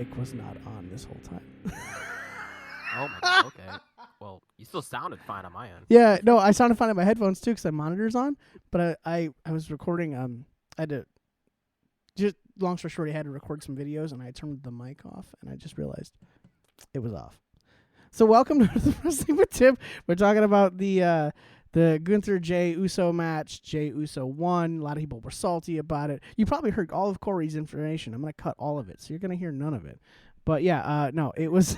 mic was not on this whole time. Oh my god. Okay. Well, you still sounded fine on my end. Yeah, no, I sounded fine on my headphones too because my monitor's on. But I was recording. I had to just long story short, I had to record some videos, and I turned the mic off, and I just realized it was off. So welcome to the Wrestling with Tim. We're talking about the Gunther Jey Uso match. Jey Uso won. A lot of people were salty about it. You probably heard all of Kory's information. I'm gonna cut all of it, so you're gonna hear none of it. But yeah, no, it was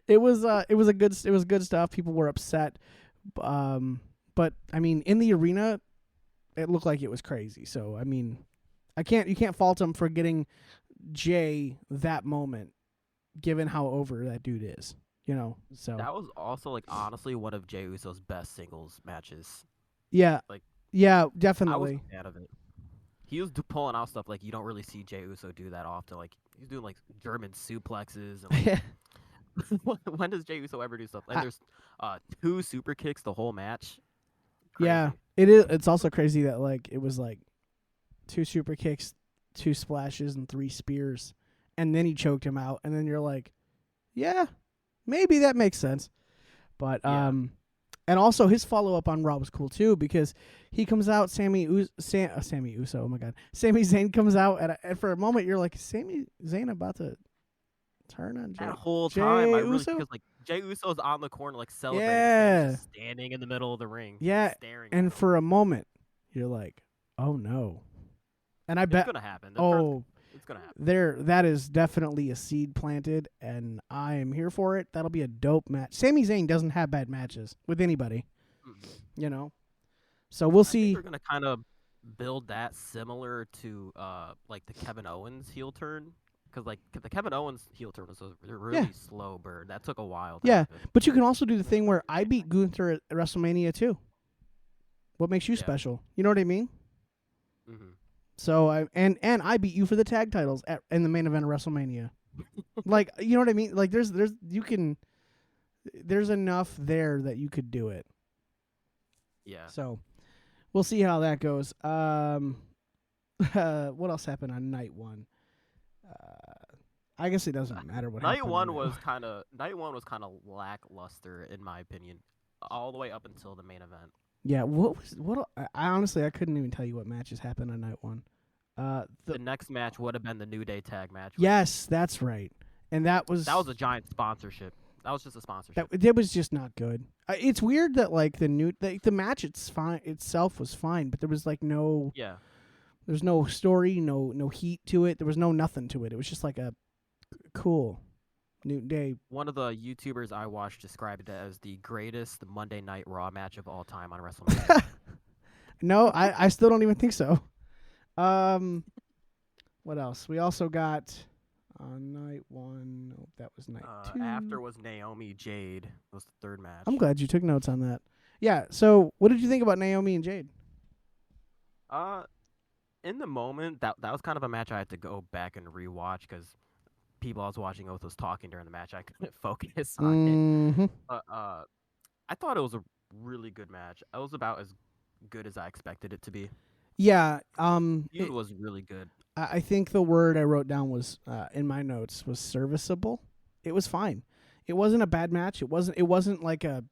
it was good stuff. People were upset, but I mean, in the arena, it looked like it was crazy. So I mean, you can't fault him for getting Jey that moment, given how over that dude is. You know, so that was also like honestly one of Jey Uso's best singles matches. Yeah, like yeah, I was definitely. a fan of it. He was pulling out stuff like you don't really see Jey Uso do that often. Like he's doing like German suplexes. And, like, when does Jey Uso ever do stuff? And there's 2 super kicks the whole match. Crazy. Yeah, it is. It's also crazy that like it was like 2 super kicks, 2 splashes, and 3 spears, and then he choked him out, and then you're like, yeah, maybe that makes sense. But Yeah. and also his follow up on Raw was cool too because he comes out, Sami Uso, oh my god, Sami Zayn comes out, and for a moment you're like, Sami Zayn about to turn on Jey? That whole Jey time, I really Uso? because like Jey Uso's on the corner like celebrating, Yeah. Sami's just standing in the middle of the ring, Yeah, staring. and at for a moment you're like, oh no, and I him. bet It's gonna happen. It's gonna happen. that is definitely a seed planted, and I am here for it. That'll be a dope match. Sami Zayn doesn't have bad matches with anybody, you know. So we'll see. They're gonna kind of build that similar to like the Kevin Owens heel turn, because like the Kevin Owens heel turn was a really slow burn. That took a while. To happen. But you can also do the thing where I beat Gunther at WrestleMania too. What makes you special? You know what I mean? Mm-hmm. So and I beat you for the tag titles in the main event of WrestleMania. Like, you know what I mean? Like there's enough there that you could do it. Yeah. So we'll see how that goes. What else happened on night 1? I guess it doesn't matter what happened. Night one was kind of lackluster in my opinion, all the way up until the main event. Yeah, I honestly couldn't even tell you what matches happened on night 1. The next match would have been the New Day tag match. Yes, that's right. And that was a giant sponsorship. That was just a sponsorship. That was just not good. It's weird that like the match itself was fine, but there was like there's no story, no heat to it. There was nothing to it. It was just like a cool New Day. One of the YouTubers I watched described it as the greatest Monday Night Raw match of all time on WrestleMania. No, I still don't even think so. What else? We also got on night 1. No, that was night 2. After was Naomi Jade. Was the third match. I'm glad you took notes on that. Yeah. So, what did you think about Naomi and Jade? In the moment, that was kind of a match I had to go back and rewatch because people I was watching with was talking during the match. I couldn't focus on it. I thought it was a really good match. It was about as good as I expected it to be. Yeah. It was really good. I think the word I wrote down was in my notes was serviceable. It was fine. It wasn't a bad match. It wasn't like a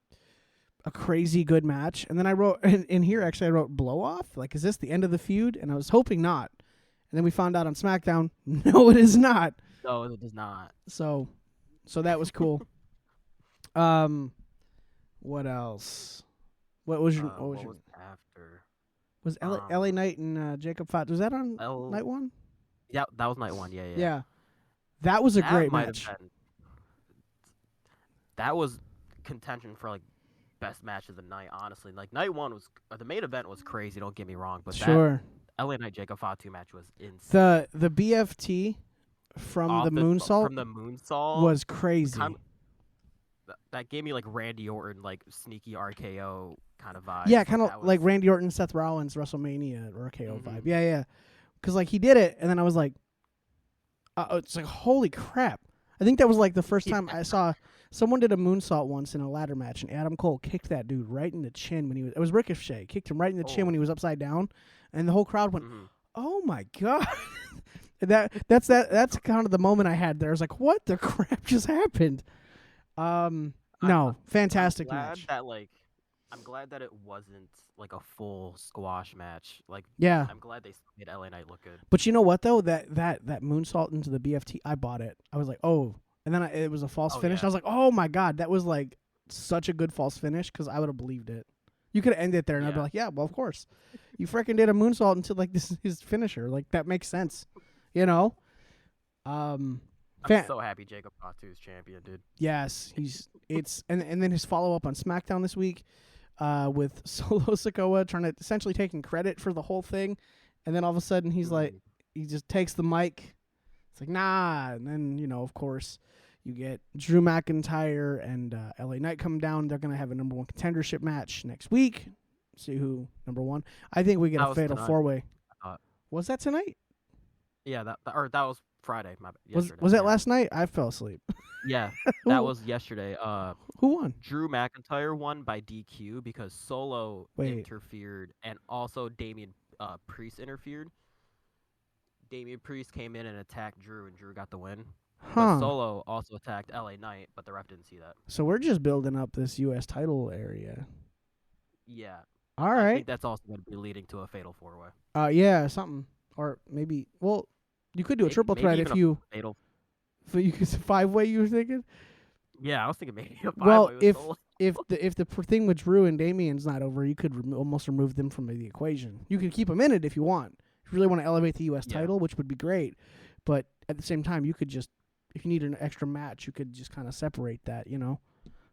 crazy good match. And then I wrote in here actually I wrote blow off. Like, is this the end of the feud? And I was hoping not. And then we found out on SmackDown, no, it is not. No, it does not. So that was cool. What else? What was your after? Was LA Knight and Jacob Fott? Was that on night 1? Yeah, that was night 1. Yeah. Yeah. That was a great match. That was contention for like best match of the night, honestly. Like night 1 was the main event was crazy, don't get me wrong, but sure. That LA Knight Jacob Fatu match was insane. The BFT from the moonsault was crazy. That gave me like Randy Orton, like sneaky RKO kind of vibe. Yeah, kind of like Randy Orton, Seth Rollins, WrestleMania RKO vibe. Yeah. Because like he did it, and then I was like, it's like, holy crap. I think that was like the first time I saw someone did a moonsault once in a ladder match, and Adam Cole kicked that dude right in the chin when it was Ricochet, kicked him right in the chin when he was upside down, and the whole crowd went, oh my God. That's kind of the moment I had there. I was like, what the crap just happened? No, fantastic I'm glad match. that I'm glad that it wasn't like a full squash match. Like, Yeah. I'm glad they made LA Knight look good. But you know what though? That moonsault into the BFT, I bought it. I was like, oh, and then it was a false finish. Yeah. I was like, oh my god, that was like such a good false finish because I would have believed it. You could have ended it there, and I'd be like, yeah, well, of course, you freaking did a moonsault into like this is his finisher. Like that makes sense, you know. I'm so happy Jacob Fatu is champion, dude. Yes, and then his follow up on SmackDown this week, with Solo Sikoa trying to essentially taking credit for the whole thing, and then all of a sudden he's like, he just takes the mic. It's like nah, and then of course you get Drew McIntyre and LA Knight come down. They're gonna have a number 1 contendership match next week. See who number 1. I think we get a fatal 4-way. Was that tonight? Yeah, that was Friday. Was that last night? I fell asleep. Yeah, that was yesterday. Who won? Drew McIntyre won by DQ because Solo interfered, and also Damian Priest interfered. Damian Priest came in and attacked Drew, and Drew got the win. But Solo also attacked LA Knight, but the ref didn't see that. So we're just building up this U.S. title area. Yeah. All right. I think that's also going to be leading to a fatal 4-way. Yeah, something. Or maybe, well, you could do a triple threat if you... Fatal. So you could 5-way, you were thinking? Yeah, I was thinking maybe a 5-way. Well, if the thing with Drew and Damian's not over, you could almost remove them from the equation. You can keep them in it if you want. If you really want to elevate the U.S. title, which would be great. But at the same time, you could just, if you need an extra match, you could just kind of separate that,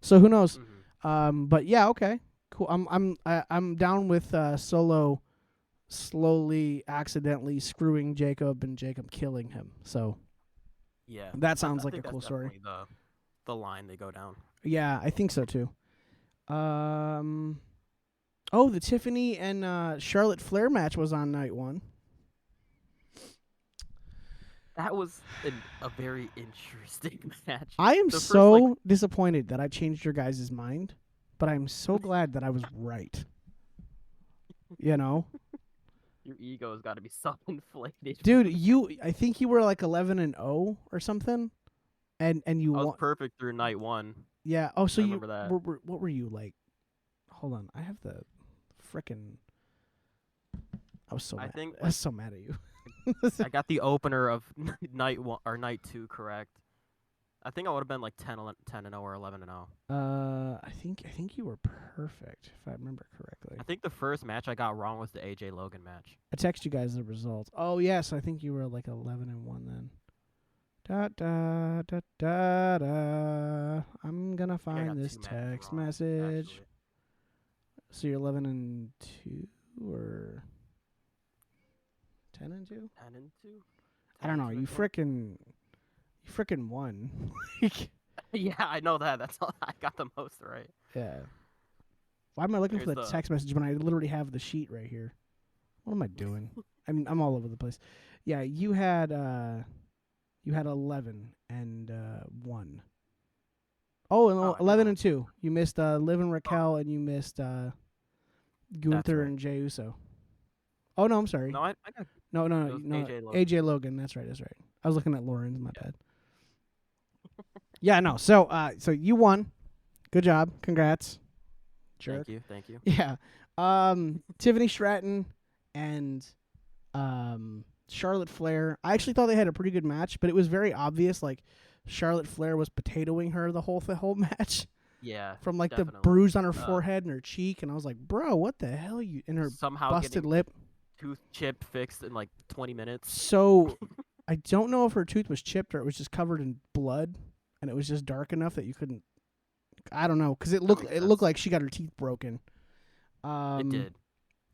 So who knows? But yeah, okay, cool. I'm down with Solo slowly, accidentally screwing Jacob and Jacob killing him. So yeah, that sounds like a cool story. The line they go down. Yeah, I think so too. The Tiffany and Charlotte Flair match was on night 1. That was a very interesting match. I am so disappointed that I changed your guys' mind, but I'm so glad that I was right. Your ego has got to be so inflated. Dude, I think you were like 11-0 or something, and you I was perfect through night 1. Yeah. Oh, so I remember that. What were you like? Hold on, I have the frickin'. I was so mad at you. I got the opener of night 1 or night 2 correct. I think I would have been like 10-0 or 11-0. I think you were perfect if I remember correctly. I think the first match I got wrong was the AJ Logan match. I text you guys the results. Oh yes, I think you were like 11-1 then. Da da da da da. I'm gonna find this text message. Actually. So you're 11-2 or 10-2? 10-2. I don't know. You frickin' won. Yeah, I know that. That's all. I got the most right. Yeah. Why am I looking for the text message when I literally have the sheet right here? What am I doing? I'm all over the place. Yeah, you had 11 and 1. Oh, 11-2. You missed Liv and Raquel, and you missed Gunther and Jey Uso. Oh no, I'm sorry. No, I got. No. AJ Logan. That's right. I was looking at Lauren's. My bad. Yeah, no. So you won. Good job. Congrats. Jerk. Thank you. Yeah. Tiffany Stratton and Charlotte Flair. I actually thought they had a pretty good match, but it was very obvious. Like Charlotte Flair was potatoing her the whole match. Yeah. From like definitely. The bruise on her forehead and her cheek, and I was like, bro, what the hell? You in her somehow busted lip. Tooth chip fixed in like 20 minutes. So I don't know if her tooth was chipped or it was just covered in blood, and it was just dark enough that you couldn't. I don't know, because it looked like she got her teeth broken. It did.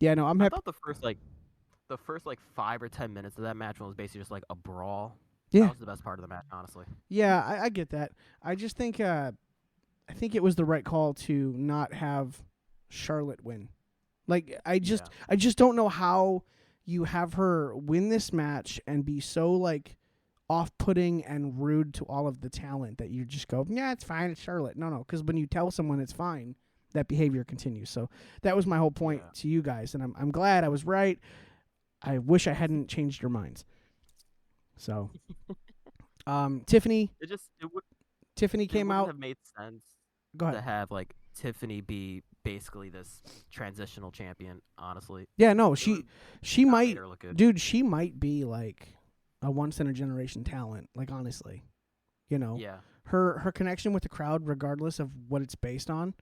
Yeah, no, I'm happy. I thought the first 5 or 10 minutes of that match was basically just like a brawl. Yeah, that was the best part of the match, honestly. Yeah, I get that. I just think I think it was the right call to not have Charlotte win. Like I just don't know how you have her win this match and be so like off-putting and rude to all of the talent that you just go, yeah, it's fine, it's Charlotte. No, because when you tell someone it's fine, that behavior continues. So that was my whole point to you guys, and I'm glad I was right. I wish I hadn't changed your minds. So, Tiffany it would Tiffany it came wouldn't out. have made sense Go to ahead. have like Tiffany be basically this transitional champion. Honestly, Yeah, no, it would have she not made might, her look good. dude. She might be like a once in a generation talent. Like honestly, Yeah, her connection with the crowd, regardless of what it's based on.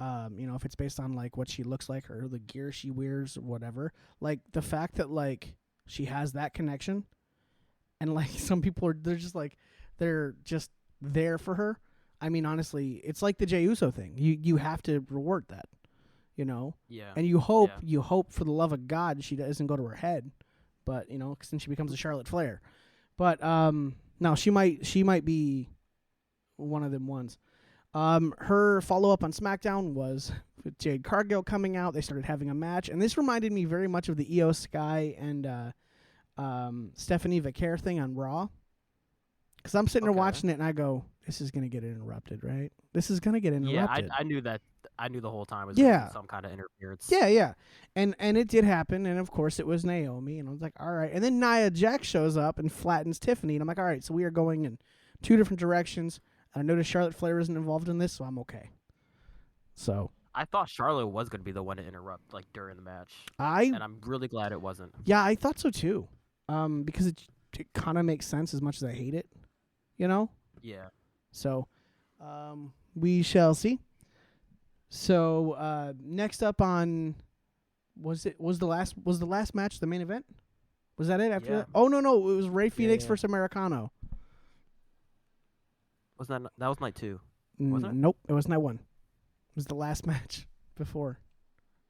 If it's based on like what she looks like or the gear she wears, or whatever. Like the fact that like she has that connection, and like some people they're just there for her. I mean, honestly, it's like the Jey Uso thing. You have to reward that, yeah, and you yeah. hope for the love of God she doesn't go to her head, but since she becomes a Charlotte Flair. But no, she might be one of them ones. Her follow up on SmackDown was with Jade Cargill coming out. They started having a match, and this reminded me very much of the Io Sky and Stephanie Vaquer thing on Raw. Because I'm sitting there Okay. watching it, and I go, "This is gonna get interrupted, right? This is gonna get Yeah, interrupted." I knew that. I knew the whole time it was going to be Yeah, some kind of interference. yeah, and it did happen, and of course it was Naomi, and I was like, "All right." And then Nia Jax shows up and flattens Tiffany, and I'm like, "All right, so we are going in two different directions." I noticed Charlotte Flair isn't involved in this, so I'm okay. So I thought Charlotte was going to be the one to interrupt like during the match, I and I'm really glad it wasn't. Yeah, I thought so too. Because it kind of makes sense as much as I hate it, you know. Yeah. So, we shall see. So, next up on was the last match the main event? Was that it after Yeah. that? Oh no, it was Rey Fenix Yeah. versus Americano. Was that was night 2? Was it? Nope, it was night 1. It was the last match before,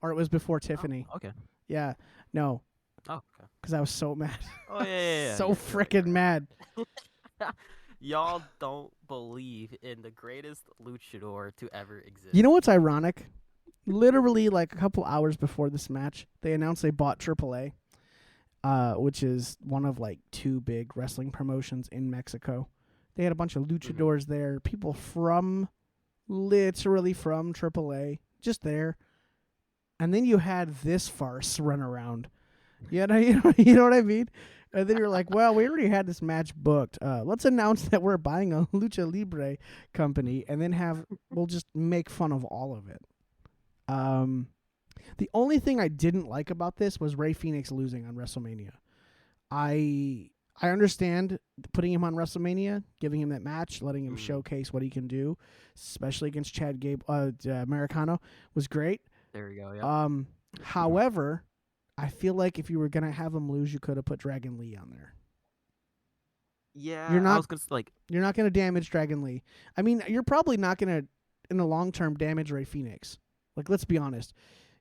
or it was before Tiffany. Oh, okay. Yeah, no, Oh, okay. because I was so mad. Oh yeah. So Yeah, freaking mad. Y'all don't believe in the greatest luchador to ever exist. You know what's ironic? Literally, like a couple hours before this match, they announced they bought AAA, which is one of like 2 big wrestling promotions in Mexico. They had a bunch of luchadors there, people literally from AAA, just there. And then you had this farce run around. You know what I mean? And then you're like, well, we already had this match booked. Let's announce that we're buying a Lucha Libre company, and then we'll just make fun of all of it. The only thing I didn't like about this was Rey Fenix losing on WrestleMania. I understand putting him on WrestleMania, giving him that match, letting him showcase what he can do, especially against Chad Americano, was great. There you go. Yeah. However, I feel like if you were gonna have him lose, you could have put Dragon Lee on there. Yeah. I was gonna you're not gonna damage Dragon Lee. I mean, you're probably not gonna in the long term damage Rey Fenix. Like, let's be honest.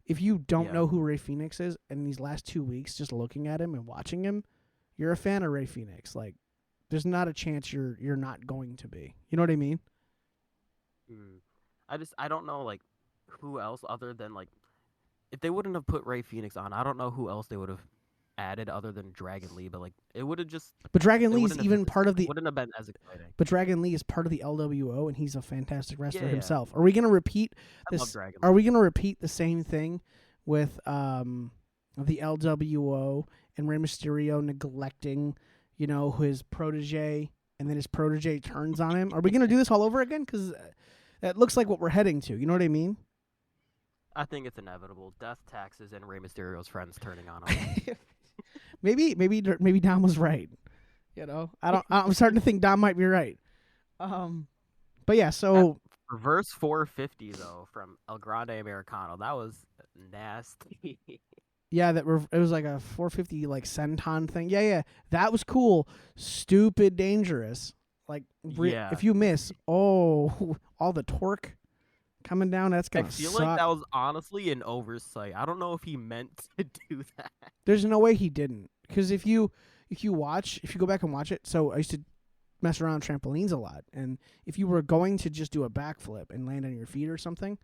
If you don't know who Rey Fenix is, in these last 2 weeks, just looking at him and watching him, you're a fan of Rey Fenix. Like, there's not a chance you're not going to be. You know what I mean? I don't know like who else other than like if they wouldn't have put Rey Fenix on, I don't know who else they would have added other than Dragon Lee, but like it would have just. But Dragon Lee is even part of the. Wouldn't have been as exciting. But Dragon Lee is part of the LWO, and he's a fantastic wrestler Yeah. himself. Are we gonna repeat I love this? Dragon Are Lee. we gonna repeat the same thing with the LWO and Rey Mysterio neglecting, his protege, and then his protege turns on him? Are we gonna do this all over again? Because that looks like what we're heading to. You know what I mean? I think it's inevitable. Death, taxes, and Rey Mysterio's friends turning on him. maybe Dom was right. I'm starting to think Dom might be right. But yeah, so reverse 450 though from El Grande Americano. That was nasty. yeah, it was like a 450 like senton thing. Yeah, that was cool. Stupid dangerous. Like if you miss, all the torque coming down, that's gonna suck. I feel like that was honestly an oversight. I don't know if he meant to do that. There's no way he didn't. Because if you go back and watch it, so I used to mess around trampolines a lot, and if you were going to just do a backflip and land on your feet or something,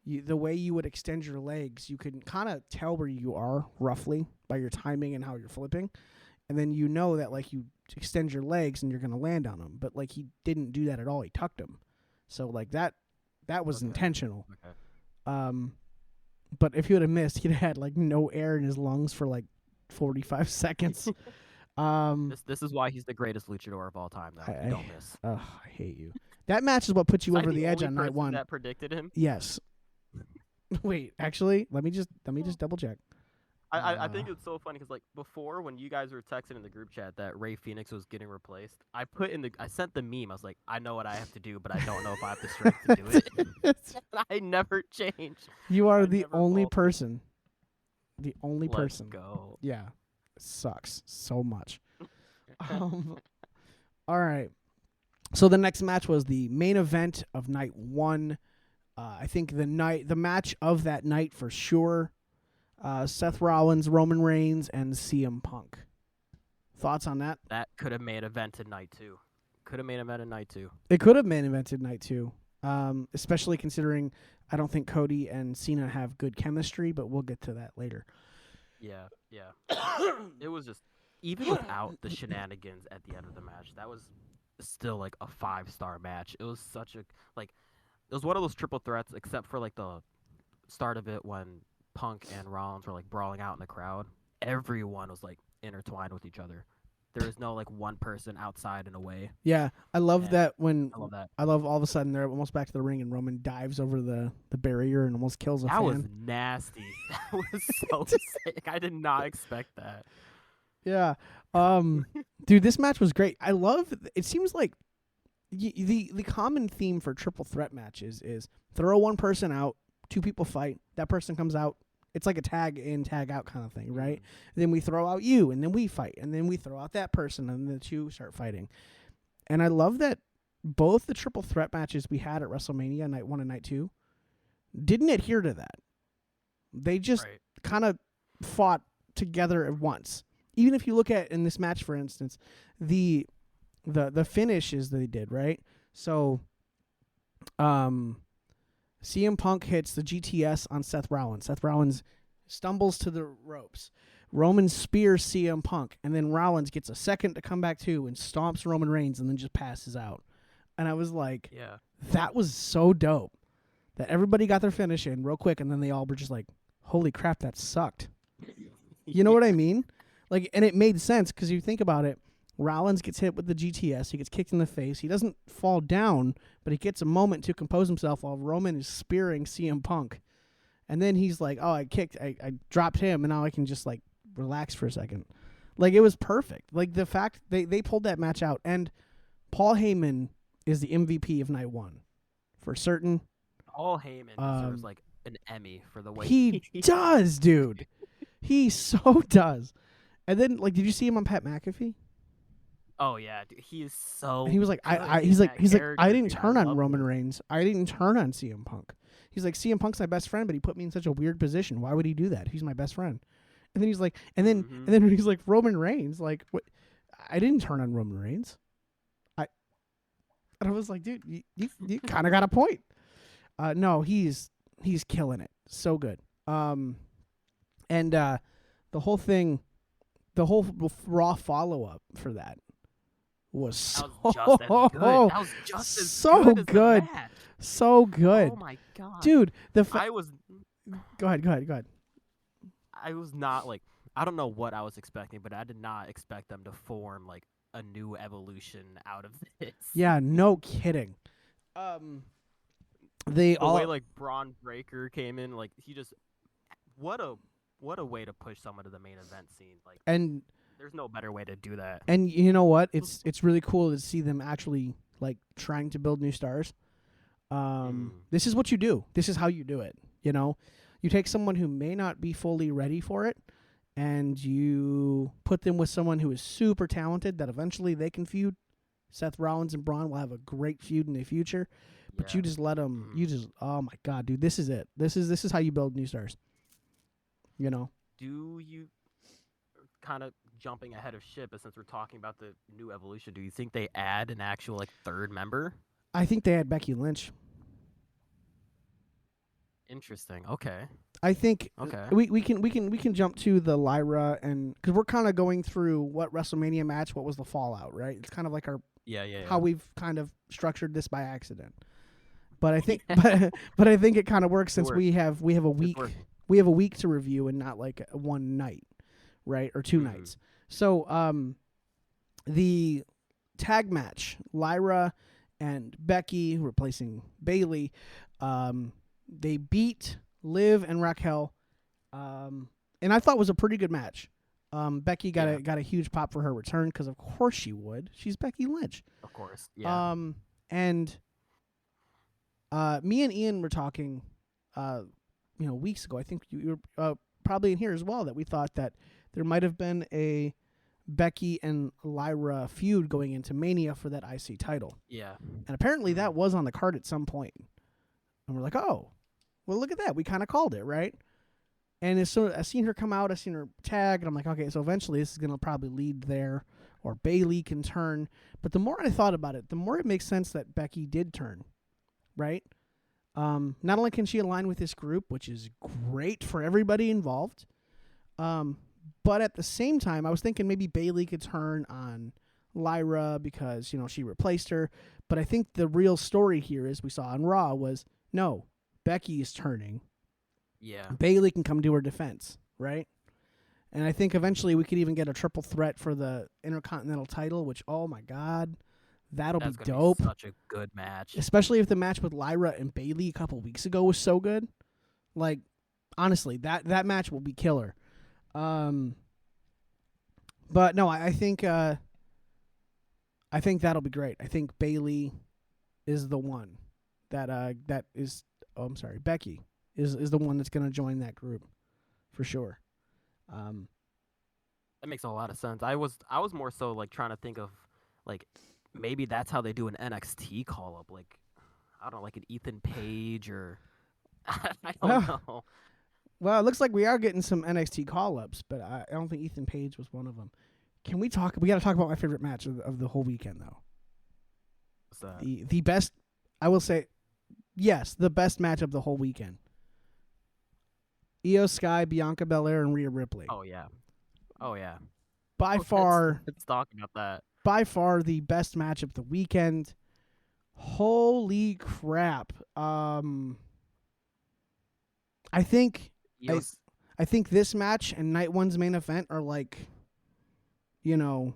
the way you would extend your legs, you could kind of tell where you are roughly by your timing and how you're flipping, and then you know that like you extend your legs and you're gonna land on them. But like he didn't do that at all. He tucked them, so like that was intentional. Okay. But if he would have missed, he'd have had like no air in his lungs for like 45 seconds. This is why he's the greatest luchador of all time, though. You don't miss. I hate you. That match is what puts you Was over I the edge only on night person one. that predicted him? Yes. Wait, actually, let me just double check. I think it's so funny because like before when you guys were texting in the group chat that Ray Phoenix was getting replaced, I sent the meme. I was like, I know what I have to do, but I don't know if I have the strength to do it. I never changed. You are I the never only faltered. person. The only Let's person. go. Yeah. It sucks so much. All right. So the next match was the main event of night one. I think the match of that night for sure. Seth Rollins, Roman Reigns, and CM Punk. Thoughts on that? That could have made event in night two. Could have made event in night two. It could have main evented night two, especially considering I don't think Cody and Cena have good chemistry, but we'll get to that later. Yeah. It was just even without the shenanigans at the end of the match, that was still like a 5-star match. It was such a it was one of those triple threats, except for like the start of it when Punk and Rollins were like brawling out in the crowd. Everyone was like intertwined with each other. There is no like one person outside and away. Yeah, I love that when I love that. I love all of a sudden they're almost back to the ring and Roman dives over the barrier and almost kills a fan. That was nasty. That was so sick. I did not expect that. Yeah. Dude, this match was great. I love it seems like the common theme for triple threat matches is throw one person out, two people fight, that person comes out. It's like a tag in, tag out kind of thing, right? Then we throw out you, and then we fight, and then we throw out that person, and the two start fighting. And I love that both the triple threat matches we had at WrestleMania, night 1 and night 2, didn't adhere to that. They just kind of fought together at once. Even if you look at, in this match, for instance, the finishes they did, right? So, CM Punk hits the GTS on Seth Rollins. Seth Rollins stumbles to the ropes. Roman spears CM Punk, and then Rollins gets a second to come back to and stomps Roman Reigns and then just passes out. And I was like, that was so dope that everybody got their finish in real quick, and then they all were just like, holy crap, that sucked. You know what I mean? Like, and it made sense because you think about it. Rollins gets hit with the GTS. He gets kicked in the face. He doesn't fall down, but he gets a moment to compose himself while Roman is spearing CM Punk. And then he's like, oh, I dropped him, and now I can just, like, relax for a second. Like, it was perfect. Like, the fact they pulled that match out. And Paul Heyman is the MVP of night 1. For certain. Paul Heyman deserves, like, an Emmy for the way he does, dude. He so does. And then, like, did you see him on Pat McAfee? Oh yeah, dude, he is so. And he was like, he's like, I didn't turn on Roman Reigns. I didn't turn on CM Punk. He's like, CM Punk's my best friend, but he put me in such a weird position. Why would he do that? He's my best friend. And then he's like, and then he's like, Roman Reigns, like, what? I didn't turn on Roman Reigns. And I was like, dude, you kind of got a point. No, he's killing it, so good. And the whole thing, the whole Raw follow up for that. Was just as good. That was just as so good. Good. So good. Oh my god, dude! I was. Go ahead. I was not like, I don't know what I was expecting, but I did not expect them to form like a new evolution out of this. Yeah, no kidding. The way like Braun Breaker came in, like he just what a way to push someone to the main event scene, like and. There's no better way to do that. And you know what? It's really cool to see them actually like trying to build new stars. This is what you do. This is how you do it. You know, you take someone who may not be fully ready for it, and you put them with someone who is super talented that eventually they can feud. Seth Rollins and Braun will have a great feud in the future, but you just let them. You just, oh my god, dude, this is it. This is how you build new stars. You know. Do you kind of jumping ahead of shit, but since we're talking about the new evolution, do you think they add an actual like third member? I think they add Becky Lynch. Interesting. Okay. I think we can jump to the Lyra, and because we're kind of going through what WrestleMania match, what was the fallout, right? It's kind of like our how we've kind of structured this by accident. But I think but I think it kind of works since we have a week to review and not like one night, right, or two nights. So the tag match, Lyra and Becky replacing Bayley, they beat Liv and Raquel, and I thought was a pretty good match. Becky got a huge pop for her return because of course she would. She's Becky Lynch. Of course, yeah. And me and Ian were talking, weeks ago. I think you were probably in here as well, that we thought that there might have been a Becky and Lyra feud going into Mania for that IC title. Yeah. And apparently that was on the card at some point. And we're like, oh, well, look at that. We kind of called it, right? And as soon as I seen her come out, I seen her tag, and I'm like, okay, so eventually this is going to probably lead there, or Bayley can turn. But the more I thought about it, the more it makes sense that Becky did turn, right? Not only can she align with this group, which is great for everybody involved, but at the same time, I was thinking maybe Bayley could turn on Lyra because, she replaced her. But I think the real story here, as we saw on Raw, was no, Becky is turning. Yeah. Bayley can come to her defense, right? And I think eventually we could even get a triple threat for the Intercontinental title, which, oh my God, that'll be dope. Be such a good match. Especially if the match with Lyra and Bayley a couple weeks ago was so good. Like, honestly, that match will be killer. But no, I think that'll be great. I think Bayley is the one that is. Oh, I'm sorry, Becky is the one that's going to join that group for sure. That makes a lot of sense. I was more so like trying to think of like maybe that's how they do an NXT call up, like I don't know, like an Ethan Page or I don't know. Well, it looks like we are getting some NXT call ups, but I don't think Ethan Page was one of them. Can we talk? We got to talk about my favorite match of the whole weekend, though. What's that? The best, I will say, yes, the best match of the whole weekend. Io Sky, Bianca Belair, and Rhea Ripley. Oh yeah. By far, let's talk about that. By far the best match of the weekend. Holy crap! I think this match and Night One's main event are like, you can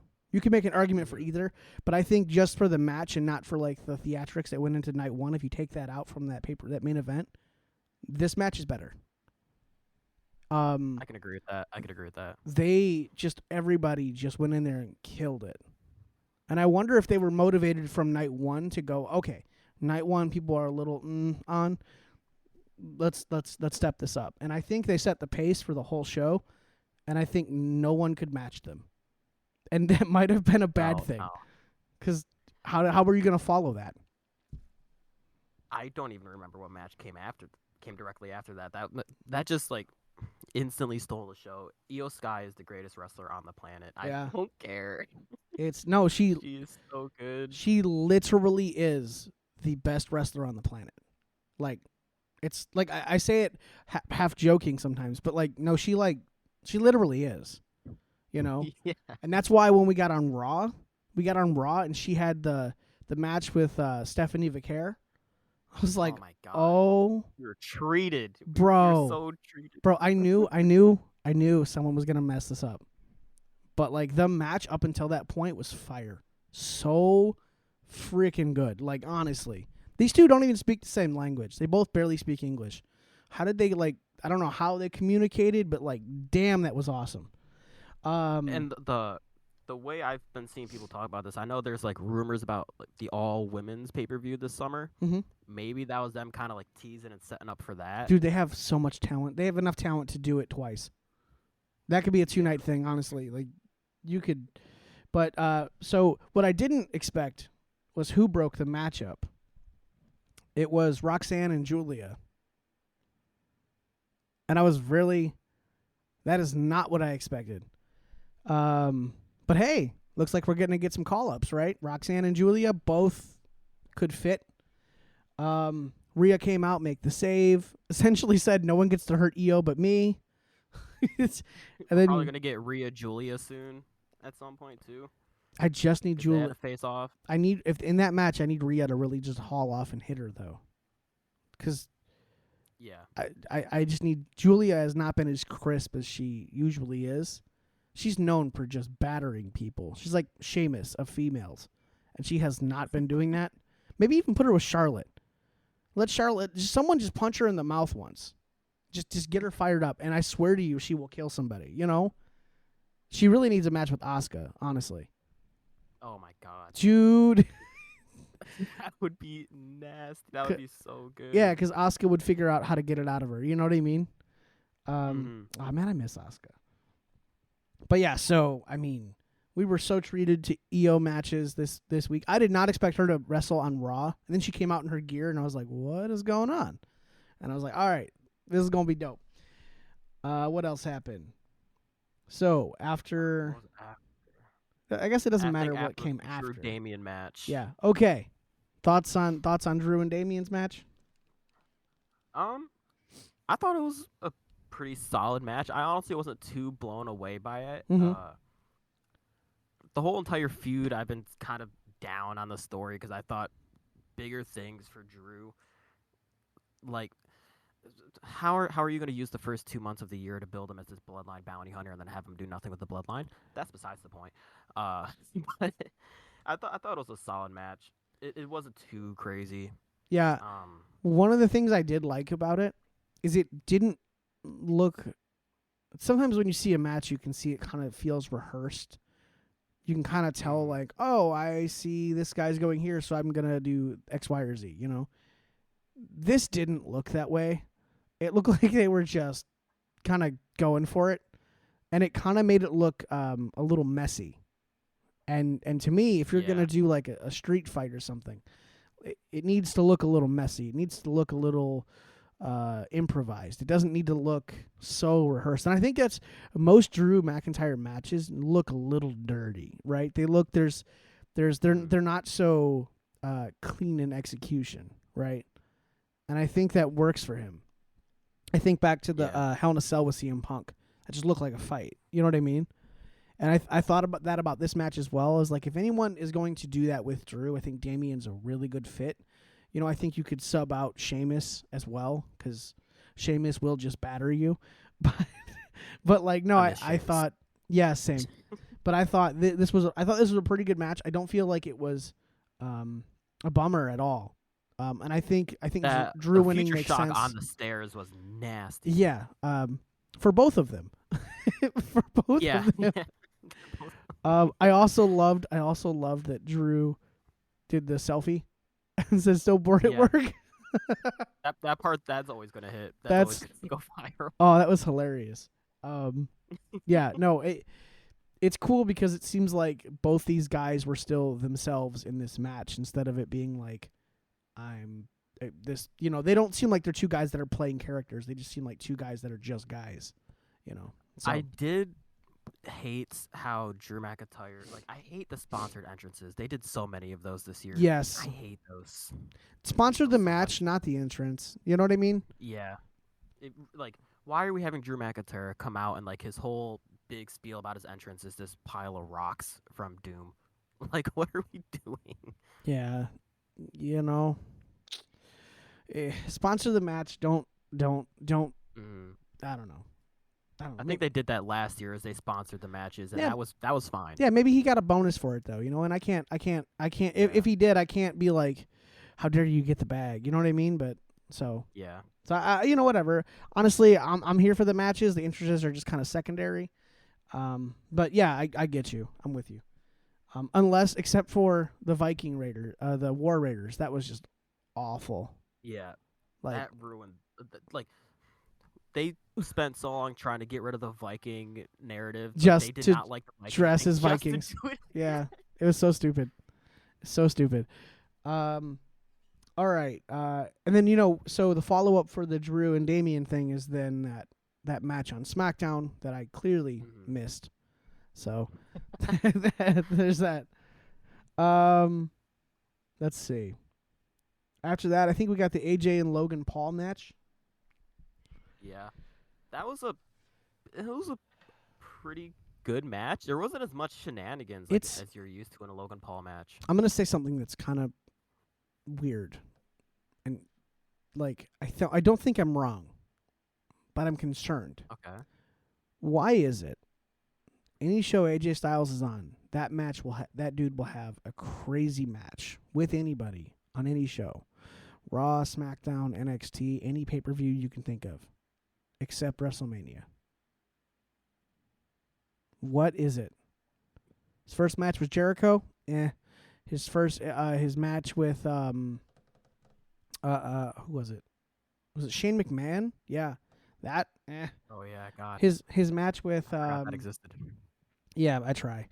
make an argument for either, but I think just for the match and not for like the theatrics that went into Night One, if you take that out from that main event, this match is better. I can agree with that. Everybody just went in there and killed it. And I wonder if they were motivated from Night One to go, okay, Night One people are a little on. Let's step this up. And I think they set the pace for the whole show, and I think no one could match them. And that might have been a bad thing. Because how were you going to follow that? I don't even remember what match came directly after that. That just like instantly stole the show. Io Sky is the greatest wrestler on the planet. Yeah. I don't care. She is so good. She literally is the best wrestler on the planet. Like, it's like I say it half joking sometimes, but like no, she literally is. Yeah. And that's why when we got on Raw and she had the match with Stephanie Vicaire, I was like, oh my God. Oh, you're treated, bro. You're so treated, bro. I knew someone was gonna mess this up, but like the match up until that point was fire, so freaking good. Like honestly, these two don't even speak the same language. They both barely speak English. How did they I don't know how they communicated, but like, damn, that was awesome. And the way I've been seeing people talk about this, I know there's like rumors about like the all women's pay-per-view this summer. Mm-hmm. Maybe that was them kind of like teasing and setting up for that. Dude, they have so much talent. They have enough talent to do it twice. That could be a 2-night thing, honestly. Like you could, but so what I didn't expect was who broke the matchup. It was Roxanne and Julia. And I was that is not what I expected. But hey, looks like we're going to get some call-ups, right? Roxanne and Julia both could fit. Rhea came out, make the save. Essentially said, no one gets to hurt Io but me. And then probably going to get Rhea Julia soon at some point, too. I just need Julia to face off. If in that match, I need Rhea to really just haul off and hit her, though. Because yeah, I just need... Julia has not been as crisp as she usually is. She's known for just battering people. She's like Sheamus of females, and she has not been doing that. Maybe even put her with Charlotte. Let Charlotte, someone just punch her in the mouth once. Just get her fired up, and I swear to you, she will kill somebody. You know, she really needs a match with Asuka. Honestly, Oh my god, dude. that would be nasty. That would be so good. Yeah, because Asuka would figure out how to get it out of her. You know what I mean? Mhm. Oh man, I miss Asuka. But yeah, so I mean, we were so treated to EO matches this week. I did not expect her to wrestle on Raw, and then she came out in her gear, and I was like, "What is going on?" And I was like, "All right, this is gonna be dope." What else happened? So after, What was after? I guess it doesn't I matter think what after came the after. Drew Damian match. Yeah. Okay. Thoughts on Drew and Damian's match? I thought it was a pretty solid match. I honestly wasn't too blown away by it. Mm-hmm. The whole entire feud, I've been kind of down on the story because I thought bigger things for Drew. Like, how are you going to use the first 2 months of the year to build him as this bloodline bounty hunter and then have him do nothing with the bloodline? That's besides the point. But I thought it was a solid match. It wasn't too crazy. Yeah. One of the things I did like about it is it didn't look. Sometimes when you see a match, you can see it kind of feels rehearsed. You can kind of tell, like, oh, I see this guy's going here, so I'm gonna do X, Y, or Z. You know, this didn't look that way. It looked like they were just kind of going for it, and it kind of made it look a little messy. And to me, if you're gonna do like a street fight or something, it needs to look a little messy. It needs to look a little improvised. It doesn't need to look so rehearsed. And I think that's most Drew McIntyre matches look a little dirty, right? They look they're not so clean in execution, right? And I think that works for him. I think back to the Hell in a Cell with CM Punk. That just looked like a fight. You know what I mean? And I thought about that about this match as well. As like, if anyone is going to do that with Drew, I think Damian's a really good fit. You know, I think you could sub out Sheamus as well, because Sheamus will just batter you. But like, no, I thought, yeah, same. But I thought this was a pretty good match. I don't feel like it was a bummer at all. And I think Drew winning makes shock sense. On the stairs was nasty. Yeah, for both of them. For both of them. I also loved that Drew did the selfie and says "Still bored at work." that part, that's always gonna hit. That's always gonna go viral. Oh, that was hilarious. Yeah, no, it's cool because it seems like both these guys were still themselves in this match instead of it being like you know, they don't seem like they're two guys that are playing characters. They just seem like two guys that are just guys, you know. So. I did hate how Drew McIntyre, like, I hate the sponsored entrances. They did so many of those this year. Yes. I hate those. Sponsored the match, not the entrance. You know what I mean? Yeah. Like, why are we having Drew McIntyre come out and, like, his whole big spiel about his entrance is this pile of rocks from Doom? Like, what are we doing? Yeah. You know. Sponsor the match. Don't. I don't know. I think they did that last year as they sponsored the matches, and that was fine. Yeah, maybe he got a bonus for it though, you know. And I can't. If he did, I can't be like, how dare you get the bag? You know what I mean? But so yeah. So I you know, whatever. Honestly, I'm here for the matches. The entrances are just kind of secondary. But yeah, I get you. I'm with you. Except for the Viking Raider, the War Raiders, that was just awful. Yeah, like that ruined. Like, they spent so long trying to get rid of the Viking narrative. Just they did to not like the Viking dress thing, as Vikings. Yeah, it was so stupid. So stupid. All right. And then, you know, so the follow up for the Drew and Damian thing is then that match on SmackDown that I clearly missed. So there's that. Let's see. After that, I think we got the AJ and Logan Paul match. Yeah, it was a pretty good match. There wasn't as much shenanigans as you're used to in a Logan Paul match. I'm gonna say something that's kind of weird, and like I don't think I'm wrong, but I'm concerned. Okay. Why is it any show AJ Styles is on, that match that dude will have a crazy match with anybody on any show. Raw, SmackDown, NXT, any pay-per-view you can think of, except WrestleMania. What is it? His first match was Jericho. His match with who was it? Was it Shane McMahon? Yeah, that. Oh yeah, God. His match with I forgot that existed. Yeah, I try.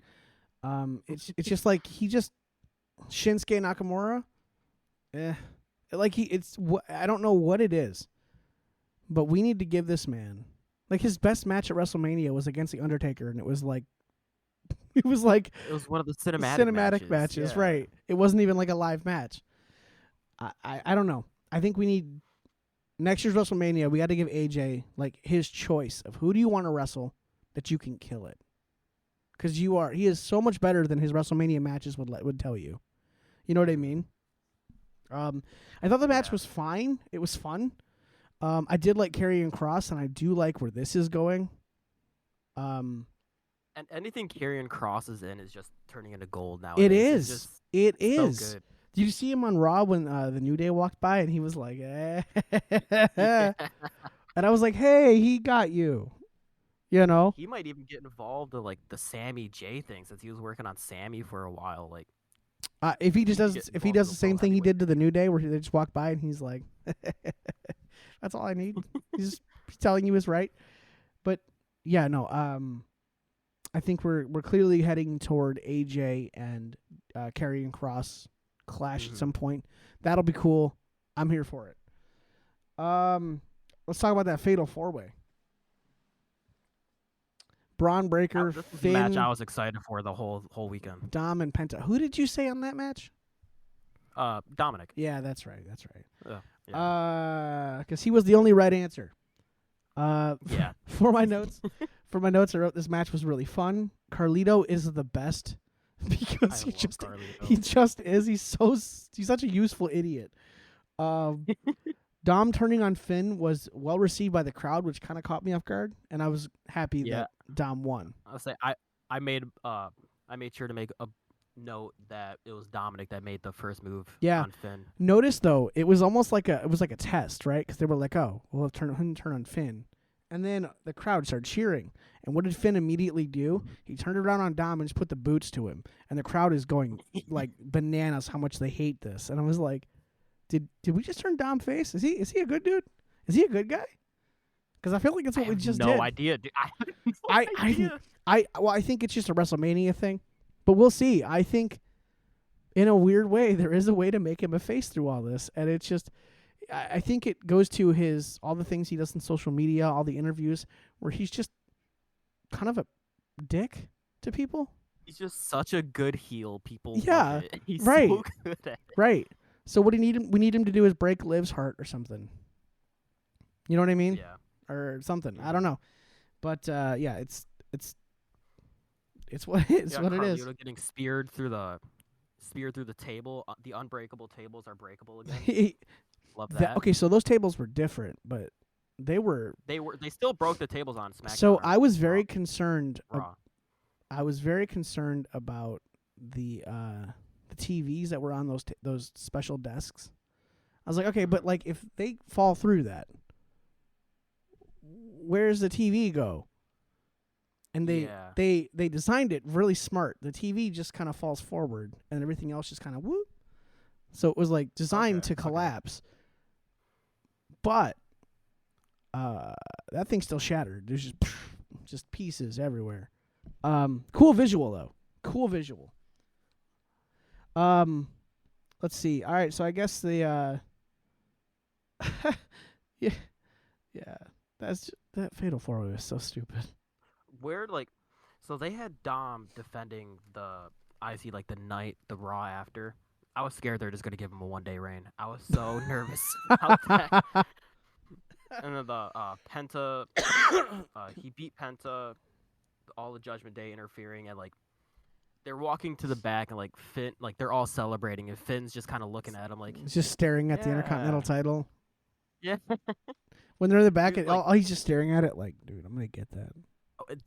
It's just like Shinsuke Nakamura. I don't know what it is, but we need to give this man, like, his best match at WrestleMania was against the Undertaker, and it was like it was one of the cinematic matches, yeah. right? It wasn't even like a live match. I don't know. I think we need next year's WrestleMania. We got to give AJ like his choice of who do you want to wrestle that you can kill it, because he is so much better than his WrestleMania matches would tell you. You know what I mean? I thought the match was fine. It was fun. I did like Karrion Kross, and I do like where this is going. And anything Karrion Kross is in is just turning into gold now. It is. It is. So good. Did you see him on Raw when the New Day walked by and he was like, and I was like, hey, he got you. You know? He might even get involved in like the Sammy J thing since he was working on Sammy for a while. Like, if he does the same thing he did to the New Day where they just walk by and he's like, that's all I need. He's telling you is right. But yeah, no. I think we're clearly heading toward AJ and Karrion Kross clash at some point. That'll be cool. I'm here for it. Let's talk about that Fatal 4-Way. Braun Breaker, this is Finn, the match I was excited for the whole weekend. Dom and Penta. Who did you say on that match? Dominic. Yeah, that's right. Yeah. Because he was the only right answer. Yeah. For my notes, I wrote this match was really fun. Carlito is the best because he just is. He's such a useful idiot. Dom turning on Finn was well received by the crowd, which kind of caught me off guard, and I was happy that Dom won. I'll say I made sure to make a note that it was Dominic that made the first move on Finn. Notice though, it was almost like a test, right? Because they were like, "Oh, we'll turn on Finn," and then the crowd started cheering. And what did Finn immediately do? He turned around on Dom and just put the boots to him, and the crowd is going like bananas how much they hate this. And I was like, Did we just turn Dom face? Is he a good dude? Is he a good guy? Because I feel like it's what we just did. No idea, dude. I think it's just a WrestleMania thing, but we'll see. I think, in a weird way, there is a way to make him a face through all this, and it's just, I think it goes to all the things he does in social media, all the interviews, where he's just kind of a dick to people. He's just such a good heel. People love it. He's right, so good at it. Right. So what we need him to do is break Liv's heart or something. You know what I mean? Yeah. Or something. I don't know. But yeah, it's what it is. Getting speared through the table. The unbreakable tables are breakable again. Love that. Okay, so those tables were different, but they still broke the tables on SmackDown. So I was very concerned. Raw. I was very concerned about the TVs that were on those special desks. I was like, okay, but like if they fall through that, where's the TV go? And they designed it really smart. The TV just kind of falls forward, and everything else just kind of whoop. So it was like designed to collapse. But that thing still shattered. There's just pieces everywhere. Cool visual though. Cool visual. Let's see. All right, so I guess the yeah. That Fatal 4-Way was so stupid. So they had Dom defending the IC like the Raw after. I was scared they're just gonna give him a 1-day reign. I was so nervous about that. And then the Penta, he beat Penta. All the Judgment Day interfering, and like they're walking to the back, and like Finn, like they're all celebrating, and Finn's just kind of looking at him like he's just staring at the Intercontinental title. Yeah. When they're in the back, he's just staring at it like, dude, I'm gonna get that.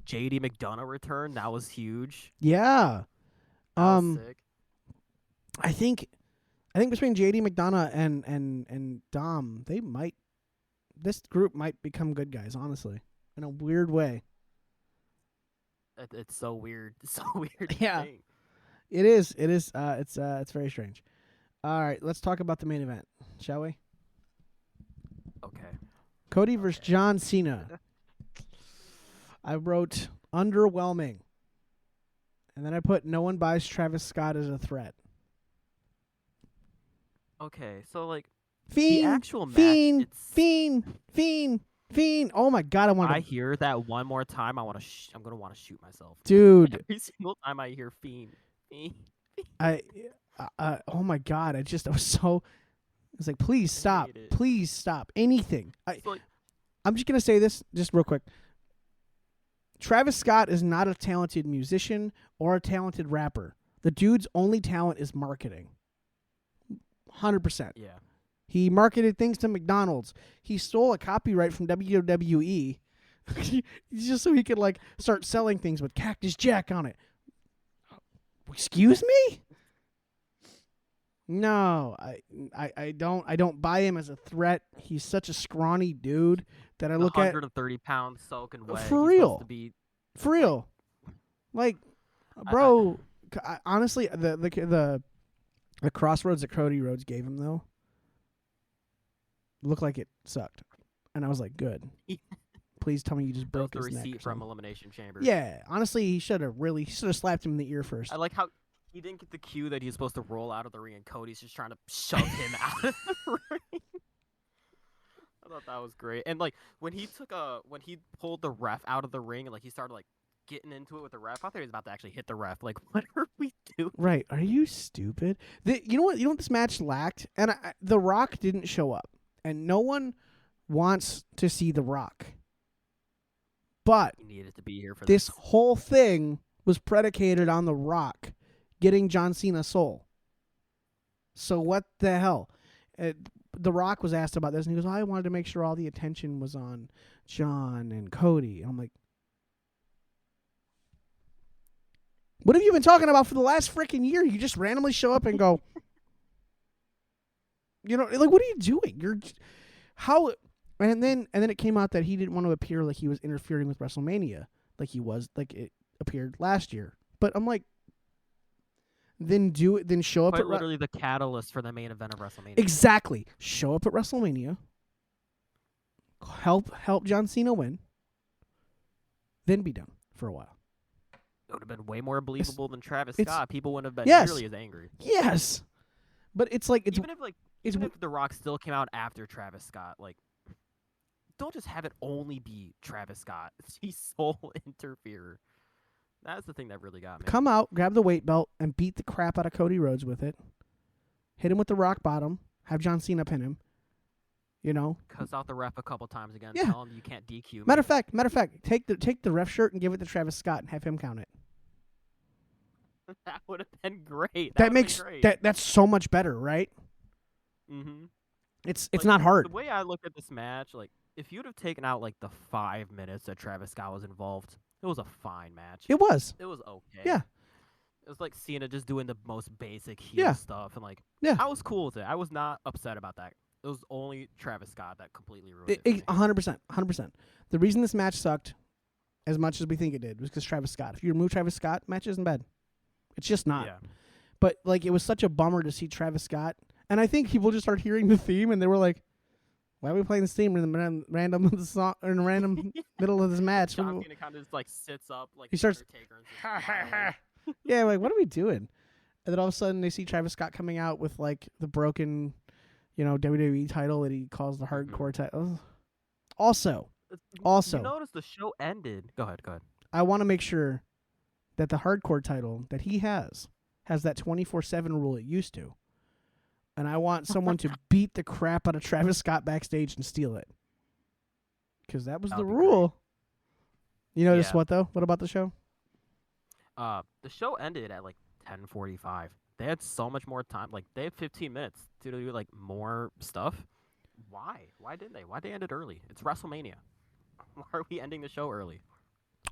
JD McDonough returned. That was huge. Yeah. That was sick. I think between JD McDonough and Dom, this group might become good guys, honestly, in a weird way. It's so weird. It's so weird. Yeah. It is. It's very strange. All right, let's talk about the main event, shall we? Okay. Cody versus John Cena. I wrote underwhelming. And then I put no one buys Travis Scott as a threat. Okay, so like Fiend, the actual match, Fiend. Oh my god, I hear that one more time, I'm gonna want to shoot myself, dude. Every single time I hear Fiend. Oh my god, I was like, please stop, anything. I'm just gonna say this just real quick. Travis Scott is not a talented musician or a talented rapper. The dude's only talent is marketing. 100%. Yeah. He marketed things to McDonald's. He stole a copyright from WWE just so he could like start selling things with Cactus Jack on it. Excuse me? No, I don't buy him as a threat. He's such a scrawny dude that I look 130 pounds soaking wet. For real. Like, bro, honestly, the crossroads that Cody Rhodes gave him though looked like it sucked, and I was like, good. Please tell me you just broke his neck. The receipt from Elimination Chamber. Yeah, honestly, he should have slapped him in the ear first. I like how he didn't get the cue that he's supposed to roll out of the ring, and Cody's just trying to shove him out of the ring. I thought that was great, and like when he pulled the ref out of the ring, and like he started like getting into it with the ref. I thought he was about to actually hit the ref. Like, what are we doing? Right? Are you stupid? You know what this match lacked, and The Rock didn't show up, and no one wants to see The Rock. But he needed to be here for this whole thing was predicated on The Rock getting John Cena soul. So what the hell? The Rock was asked about this, and he goes, I wanted to make sure all the attention was on John and Cody. And I'm like, what have you been talking about for the last freaking year? You just randomly show up and go, like, what are you doing? And then it came out that he didn't want to appear like he was interfering with WrestleMania, like it appeared last year. But I'm like, then show up at literally the catalyst for the main event of WrestleMania. Exactly. Show up at WrestleMania. Help John Cena win. Then be done for a while. It would have been way more believable than Travis Scott. People wouldn't have been nearly as angry. Yes. But it's like even if The Rock still came out after Travis Scott, like, don't just have it only be Travis Scott. He's sole interferer. That's the thing that really got me. Come out, grab the weight belt, and beat the crap out of Cody Rhodes with it. Hit him with the rock bottom. Have John Cena pin him. Cuss out the ref a couple times again. Yeah. Tell him you can't DQ me. Matter of fact, take the ref shirt and give it to Travis Scott and have him count it. That would have been great. That's so much better, right? Mm-hmm. It's not hard. The way I look at this match, like, if you'd have taken out like the 5 minutes that Travis Scott was involved, it was a fine match. It was. It was okay. Yeah. It was like Cena just doing the most basic heel stuff, and like, I was cool with it. I was not upset about that. It was only Travis Scott that completely ruined it. 100%. The reason this match sucked as much as we think it did was because Travis Scott. If you remove Travis Scott, match isn't bad. It's just not. Yeah. But like, it was such a bummer to see Travis Scott, and I think people just started hearing the theme and they were like, why are we playing this theme in the random song or in the random middle of this match? John Cena kind of just like sits up like he starts Undertaker and yeah, like, what are we doing? And then all of a sudden they see Travis Scott coming out with like the broken, WWE title that he calls the hardcore title. Also, you notice the show ended. Go ahead. I want to make sure that the hardcore title that he has that 24/7 rule it used to. And I want someone to beat the crap out of Travis Scott backstage and steal it. Because that was the rule. Great. You notice what, though? What about the show? The show ended at, like, 10:45. They had so much more time. Like, they had 15 minutes to do, like, more stuff. Why? Why didn't they? Why'd they end it early? It's WrestleMania. Why are we ending the show early?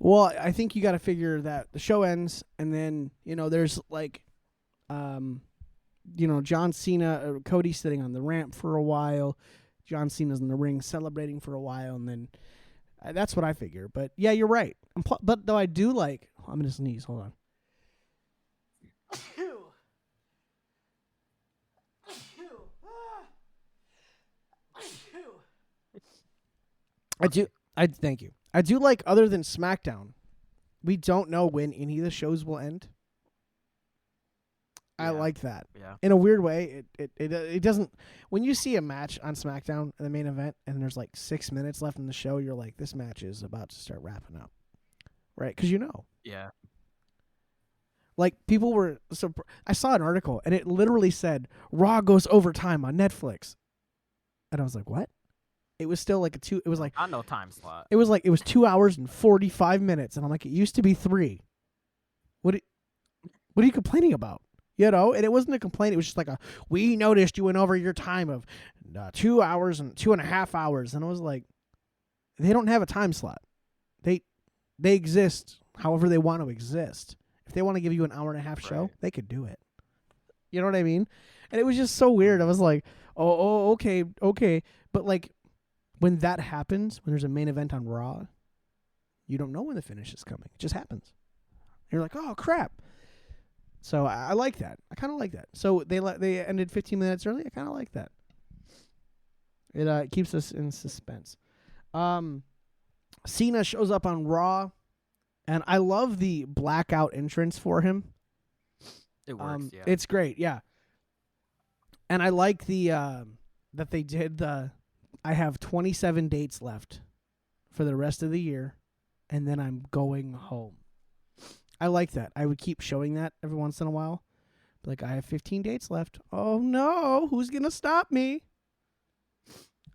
Well, I think you got to figure that the show ends, and then there's like, John Cena, Cody sitting on the ramp for a while. John Cena's in the ring celebrating for a while, and then that's what I figure. But yeah, you're right. But though I do like, I'm gonna sneeze. Hold on. I thank you. I do like, other than SmackDown, we don't know when any of the shows will end. I like that. Yeah. In a weird way, it doesn't. When you see a match on SmackDown in the main event and there's like 6 minutes left in the show, you're like, this match is about to start wrapping up, right? Because Yeah. like people were. So I saw an article and it literally said Raw goes overtime on Netflix, and I was like, what? It was still like It was like, I know time slot. It was 2 hours and 45 minutes, and I'm like, it used to be 3. What are you complaining about? And it wasn't a complaint. It was just like we noticed you went over your time of 2 hours and 2.5 hours. And I was like, they don't have a time slot. They exist however they want to exist. If they want to give you an hour and a half show, they could do it. You know what I mean? And it was just so weird. I was like, oh, okay. But like, when that happens, when there's a main event on Raw, you don't know when the finish is coming. It just happens. You're like, oh, crap. So I like that. I kind of like that. So they ended 15 minutes early. I kind of like that. It keeps us in suspense. Cena shows up on Raw, and I love the blackout entrance for him. It works, yeah. It's great, yeah. And I like the that they did the I have 27 dates left for the rest of the year, and then I'm going home. I like that. I would keep showing that every once in a while. Like, I have 15 dates left. Oh, no. Who's going to stop me?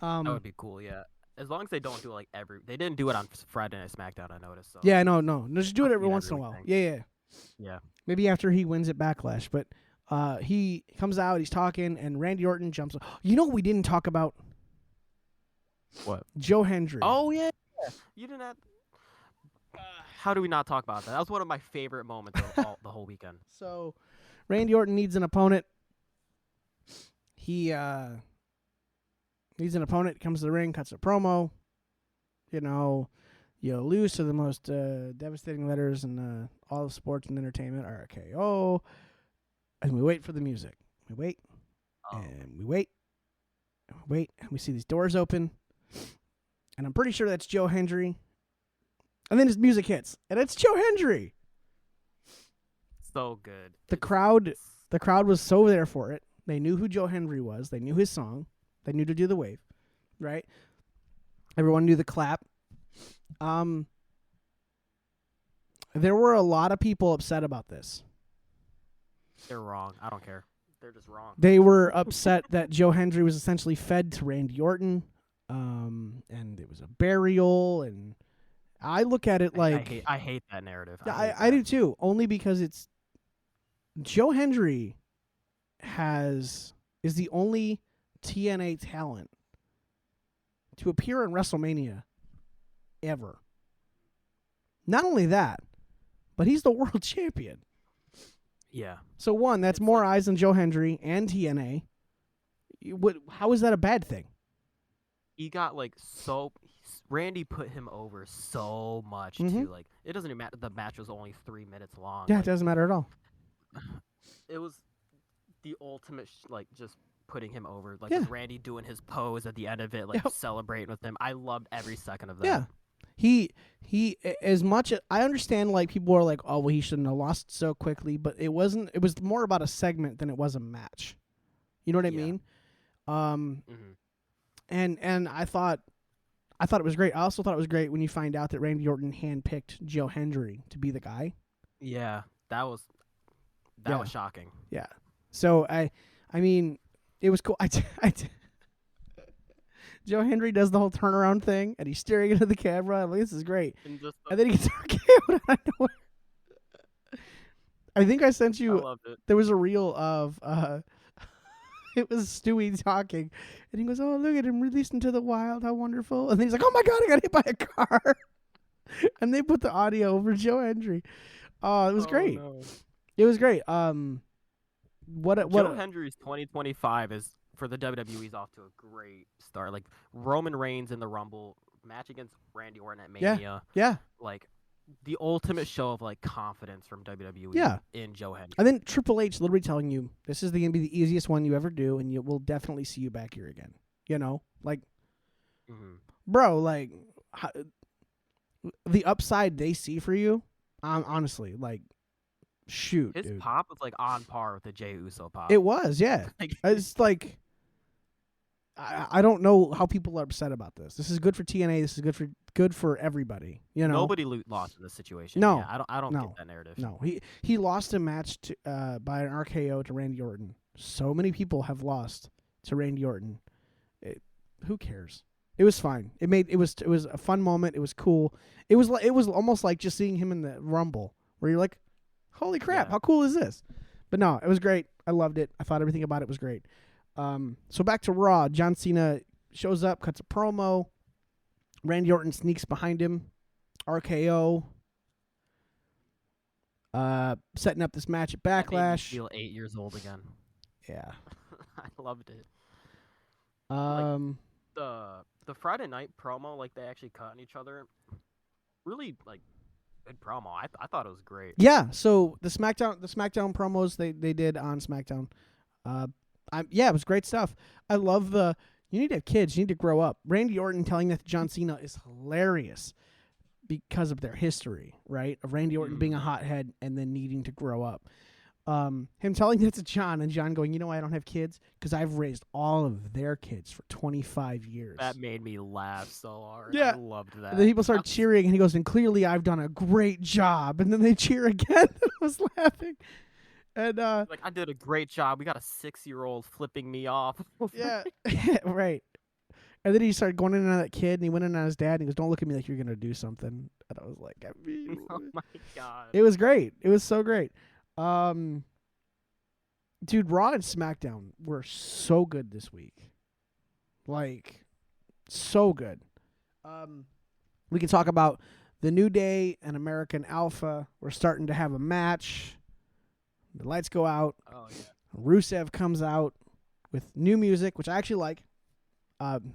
That would be cool, yeah. As long as they don't do it like they didn't do it on Friday Night SmackDown, I noticed. So. Yeah, no. Just do it every once in a while. Yeah. Maybe after he wins at Backlash. But he comes out, he's talking, and Randy Orton jumps. You know what we didn't talk about? What? Joe Hendry. Oh, yeah. You didn't have... how do we not talk about that? That was one of my favorite moments of the whole weekend. So, Randy Orton needs an opponent. He needs an opponent, comes to the ring, cuts a promo. You lose to the most devastating letters in all of sports and entertainment, RKO. And we wait for the music. We wait, and we wait, and we wait, and we see these doors open. And I'm pretty sure that's Joe Hendry. And then his music hits, and it's Joe Hendry. So good. The crowd was so there for it. They knew who Joe Hendry was. They knew his song. They knew to do the wave, right? Everyone knew the clap. There were a lot of people upset about this. They're wrong. I don't care. They're just wrong. They were upset that Joe Hendry was essentially fed to Randy Orton, and it was a burial, and I look at it like... I hate that narrative. I do too, only because it's... Joe Hendry is the only TNA talent to appear in WrestleMania ever. Not only that, but he's the world champion. Yeah. So one, that's more eyes than Joe Hendry and TNA. How is that a bad thing? He got Randy put him over so much too. Like, it doesn't even matter. The match was only 3 minutes long. Yeah, it doesn't matter at all. It was the ultimate, just putting him over. With Randy doing his pose at the end of it, celebrating with him. I loved every second of that. Yeah. He as much as I understand, people are like, oh well, he shouldn't have lost so quickly, but it wasn't. It was more about a segment than it was a match. You know what I mean? And I thought it was great. I also thought it was great when you find out that Randy Orton handpicked Joe Hendry to be the guy. Yeah, that was shocking. Yeah. So I mean, it was cool. Joe Hendry does the whole turnaround thing, and he's staring into the camera. I'm like, this is great. And then he gets RKO'd out of nowhere. I think I sent you. I loved it. There was a reel of it was Stewie talking, and he goes, "Oh, look at him released into the wild. How wonderful!" And then he's like, "Oh my God, I got hit by a car." And they put the audio over Joe Hendry. Oh, it was great. No. It was great. Joe Hendry's 2025 is for the WWE's off to a great start. Like Roman Reigns in the Rumble match against Randy Orton at Mania. Yeah. Like the ultimate show of like confidence from WWE in Joe Hendry. And then Triple H literally telling you this is going to be the easiest one you ever do, and we'll definitely see you back here again. You know, like, bro, like the upside they see for you. Honestly, like, shoot, his dude. pop was like on par with the Jey Uso pop. It was, yeah. It's like I don't know how people are upset about this. This is good for TNA. This is good for everybody. You know, nobody lost in this situation. No, yeah, I don't get that narrative. No, he lost a match to, by an RKO to Randy Orton. So many people have lost to Randy Orton. Who cares? It was fine. It was a fun moment. It was cool. It was almost like just seeing him in the Rumble, where you're like, holy crap, how cool is this? But no, it was great. I loved it. I thought everything about it was great. So back to Raw. John Cena shows up, cuts a promo. Randy Orton sneaks behind him. RKO. Setting up this match at Backlash. That made me feel 8 years old again. Yeah. I loved it. Like, the Friday night promo, like they actually cut on each other. Really like good promo. I thought it was great. Yeah. So the SmackDown promos they did on SmackDown. It was great stuff. I love you need to have kids. You need to grow up. Randy Orton telling that to John Cena is hilarious because of their history, right? Of Randy Orton being a hothead and then needing to grow up. Him telling that to John and John going, I don't have kids because I've raised all of their kids for 25 years. That made me laugh so hard. Yeah. I loved that. And then people start cheering and he goes, and clearly I've done a great job. And then they cheer again. I was laughing. And like, I did a great job. We got a 6-year-old flipping me off. Yeah. Right. And then he started going in and out of that kid, and he went in on his dad, and he goes, don't look at me like you're going to do something. And I was like, oh my God. It was great. It was so great. Dude, Raw and SmackDown were so good this week. Like, so good. We can talk about the New Day and American Alpha. We're starting to have a match. The lights go out. Oh, yeah. Rusev comes out with new music, which I actually like.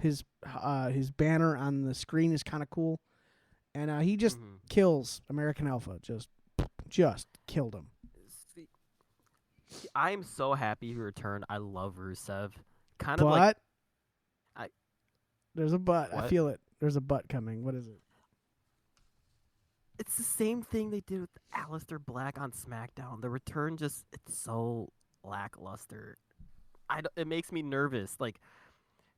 His banner on the screen is kind of cool. And he just kills American Alpha. Just killed him. I'm so happy he returned. I love Rusev. There's a but. What? I feel it. There's a but coming. What is it? It's the same thing they did with Aleister Black on SmackDown. The return it's so lackluster. It makes me nervous. Like,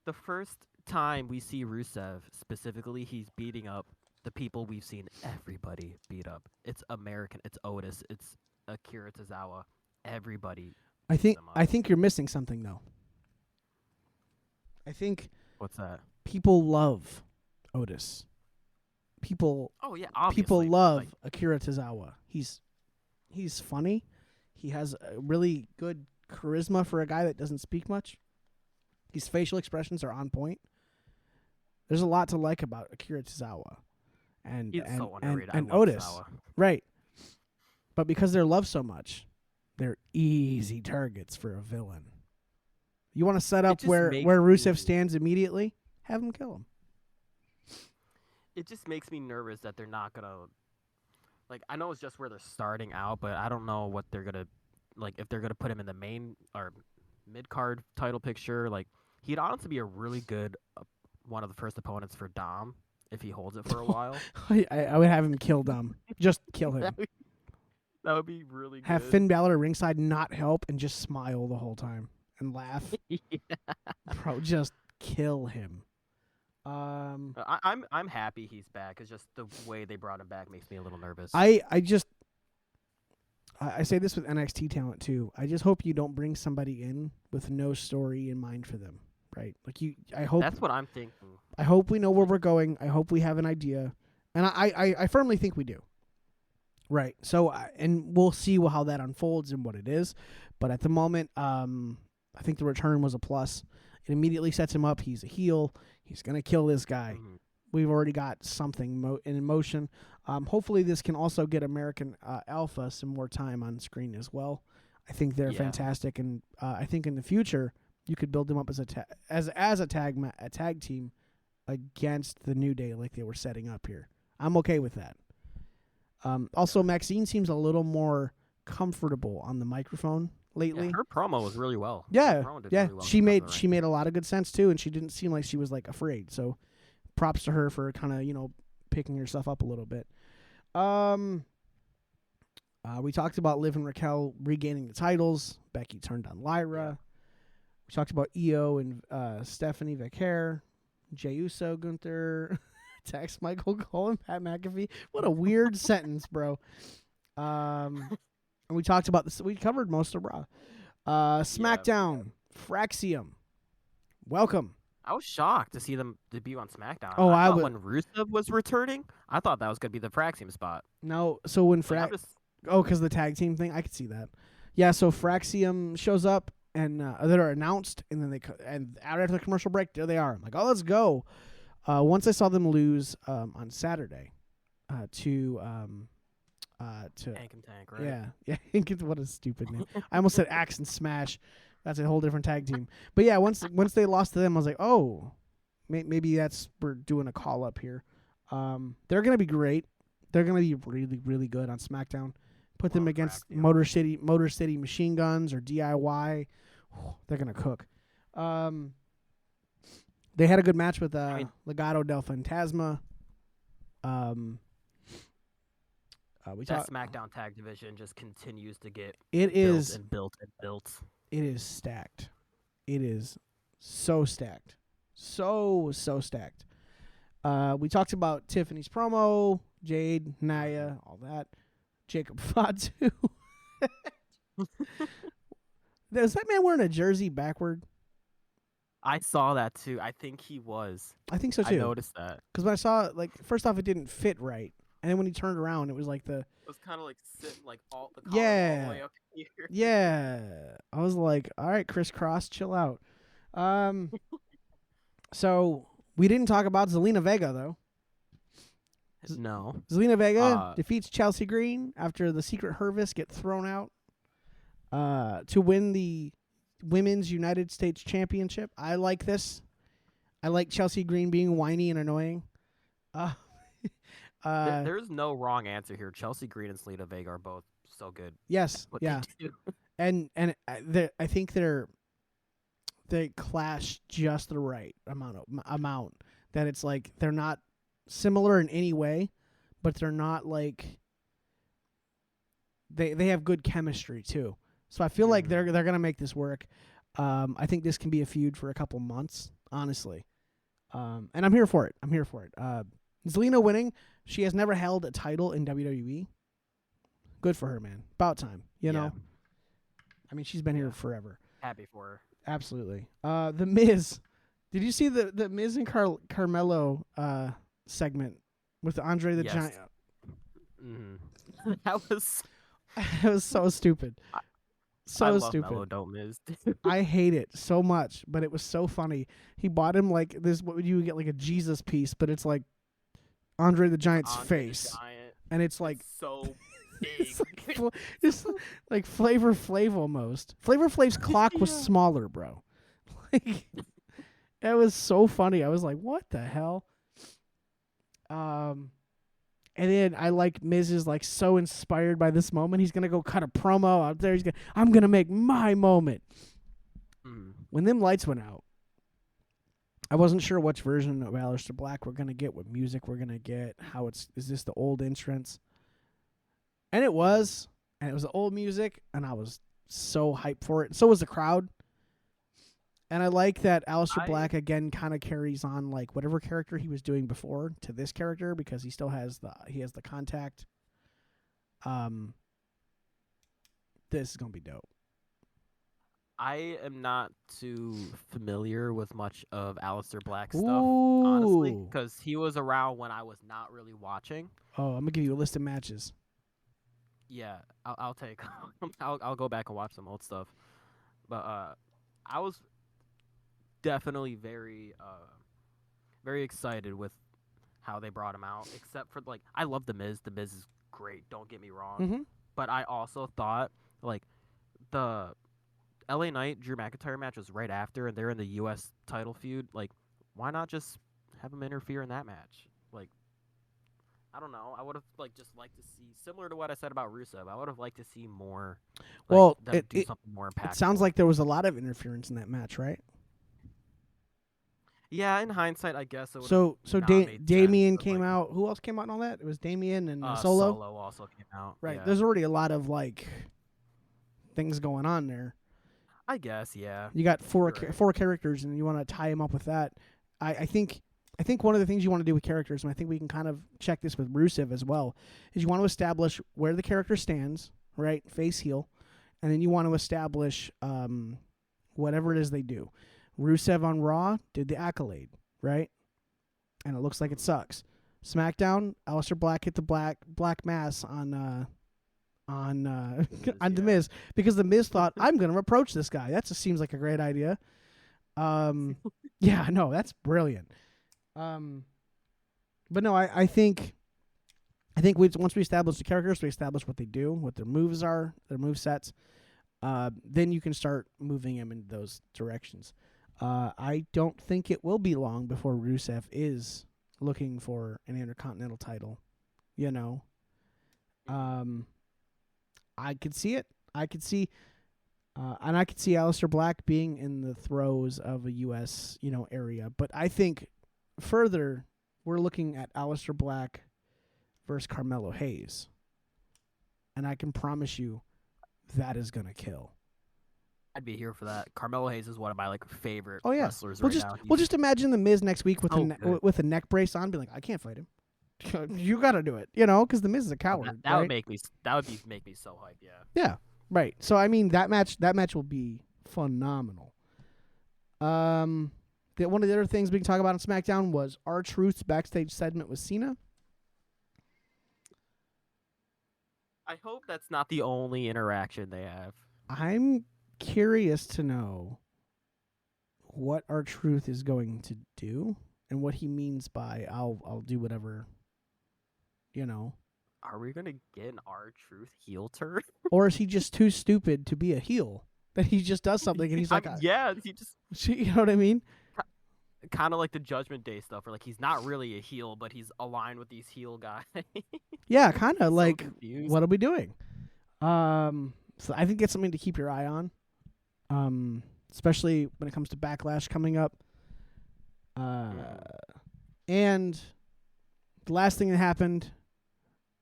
the first time we see Rusev, specifically, he's beating up the people we've seen everybody beat up. It's American. It's Otis. It's Akira Tozawa. Everybody. I think you're missing something, though. I think. What's that? People love Otis. Oh yeah, obviously. People love Akira Tozawa. He's funny. He has a really good charisma for a guy that doesn't speak much. His facial expressions are on point. There's a lot to like about Akira Tozawa, and He's so underrated. and I love Otis, Tozawa. right? But because they're loved so much, they're easy targets for a villain. You want to set up where Rusev stands immediately? Have him kill him. It just makes me nervous that they're not gonna, like, I know it's just where they're starting out, but I don't know what they're gonna, like, if they're gonna put him in the main or mid card title picture. Like, he'd honestly be a really good one of the first opponents for Dom if he holds it for a while. I would have him kill Dom. Just kill him. That would be really good. Have Finn Balor ringside not help and just smile the whole time and laugh. Yeah. Bro, just kill him. I'm happy he's back. It's just the way they brought him back makes me a little nervous. I say this with NXT talent too. I just hope you don't bring somebody in with no story in mind for them, right? Like I hope that's what I'm thinking. I hope we know where we're going. I hope we have an idea, and I firmly think we do. Right. So and we'll see how that unfolds and what it is, but at the moment, I think the return was a plus. It immediately sets him up. He's a heel. He's gonna kill this guy. we've already got something in motion. Hopefully, this can also get American Alpha some more time on screen as well. I think they're fantastic, and I think in the future you could build them up as a tag team against the New Day like they were setting up here. I'm okay with that. Also, Maxine seems a little more comfortable on the microphone lately. Yeah, her promo was really well. Yeah, really well she made a lot of good sense too, and she didn't seem like she was like afraid. So, props to her for kind of picking herself up a little bit. We talked about Liv and Raquel regaining the titles. Becky turned on Lyra. Yeah. We talked about Io and Stephanie Vicaire, Jey Uso, Gunther, Tex, Michael Cole, and Pat McAfee. What a weird sentence, bro. And we talked about this. We covered most of Raw. SmackDown, Fraxium. Welcome. I was shocked to see them debut on SmackDown. Oh, I thought when Rusev was returning, I thought that was going to be the Fraxium spot. No, so when because the tag team thing, I could see that. Yeah, so Fraxium shows up and they're announced, and then and after the commercial break, there they are. I'm like, oh, let's go. Once I saw them lose on Saturday to Hank and Tank, right? Yeah. What a stupid name. I almost said Axe and Smash. That's a whole different tag team. But yeah, once they lost to them, I was like, oh, maybe we're doing a call up here. They're gonna be great. They're gonna be really, really good on SmackDown. Put them against Motor City Machine Guns or DIY. They're gonna cook. They had a good match with Legado del Fantasma. That SmackDown tag division just continues to get built. It is stacked. It is so stacked. So stacked. We talked about Tiffany's promo, Jade, Nia, all that. Jacob Fatu. Is that man wearing a jersey backward? I saw that too. I think he was. I think so too. I noticed that. Because when I saw it, first off, it didn't fit right. And then when he turned around, it was like It was kind of like sitting all the collar all the way up here. Yeah. I was like, all right, crisscross, chill out. So we didn't talk about Zelina Vega, though. No. Zelina Vega defeats Chelsea Green after the Secret Harvest get thrown out to win the Women's United States Championship. I like this. I like Chelsea Green being whiny and annoying. There's no wrong answer here. Chelsea Green and Zelina Vega are both so good. Yes, yeah. And I think they clash just the right amount that it's like they're not similar in any way, but they're not like they have good chemistry too. So I feel like they're gonna make this work. I think this can be a feud for a couple months, honestly. And I'm here for it. Zelina winning. She has never held a title in WWE. Good for her, man. About time, you know. I mean, she's been here forever. Happy for her. Absolutely. The Miz. Did you see the Miz and Carmelo segment with Andre the Giant? Mm-hmm. That was so stupid. So I love stupid. Mello, don't Miz. I hate it so much, but it was so funny. He bought him like this. What would you get, like a Jesus piece? But it's like Andre the Giant's face, and it's like so big. it's like Flavor Flav almost. Flavor Flav's clock was smaller, bro. Like it was so funny. I was like, what the hell? And then I like Miz is like so inspired by this moment. He's gonna go cut a promo out there. I'm gonna make my moment. When them lights went out, I wasn't sure which version of Aleister Black we're gonna get, what music we're gonna get, is this the old entrance? And it was the old music, and I was so hyped for it. So was the crowd. And I like that Aleister Black again kind of carries on like whatever character he was doing before to this character because he still has the contact. This is gonna be dope. I am not too familiar with much of Aleister Black's stuff, honestly, because he was around when I was not really watching. Oh, I'm gonna give you a list of matches. Yeah, I'll take. I'll go back and watch some old stuff, but I was definitely very excited with how they brought him out. Except for like, I love the Miz. The Miz is great. Don't get me wrong. Mm-hmm. But I also thought like the LA Knight Drew McIntyre match was right after, and they're in the U.S. title feud. Like, why not just have him interfere in that match? Like, I don't know. I would have like just liked to see, similar to what I said about Rusev. I would have liked to see more. Like, Well, them do something more impactful. it sounds like there was a lot of interference in that match, right? Yeah, in hindsight, I guess it would. So made Damien sense, came like, out. Who else came out in all that? It was Damien and Solo also came out. Right. Yeah. There's already a lot of like things going on there. I guess, yeah. You got four Right. characters, and you want to tie them up with that. I think one of the things you want to do with characters, and I think we can kind of check this with Rusev as well, is you want to establish where the character stands, right, face heel, and then you want to establish whatever it is they do. Rusev on Raw did the Accolade, right, and it looks like it sucks. SmackDown, Aleister Black hit the black mass on The Miz, because The Miz thought, I'm going to approach this guy. That just seems like a great idea. Yeah, no, that's brilliant. But no, I think once we establish the characters, we establish what they do, what their moves are, their move sets, then you can start moving them in those directions. I don't think it will be long before Rusev is looking for an Intercontinental title, you know. I could see it. I could see, and I could see Aleister Black being in the throes of a U.S. area. But I think further, we're looking at Aleister Black versus Carmelo Hayes, and I can promise you that is gonna kill. I'd be here for that. Carmelo Hayes is one of my like favorite yeah. wrestlers now. We'll just imagine the Miz next week with with a neck brace on, be like, I can't fight him. You got to do it, because the Miz is a coward. That would make me. That would make me so hyped. Yeah. Yeah. Right. So I mean, that match will be phenomenal. One of the other things we can talk about on SmackDown was R-Truth's backstage segment with Cena. I hope that's not the only interaction they have. I'm curious to know what R-Truth is going to do and what he means by I'll do whatever, Are we gonna get an R-Truth heel turn? Or is he just too stupid to be a heel? That he just does something and he's like, yeah, he just, you know what I mean? Kind of like the Judgment Day stuff, where like he's not really a heel, but he's aligned with these heel guys. Yeah, kind of like, confused. What are we doing? So I think it's something to keep your eye on, especially when it comes to Backlash coming up. And the last thing that happened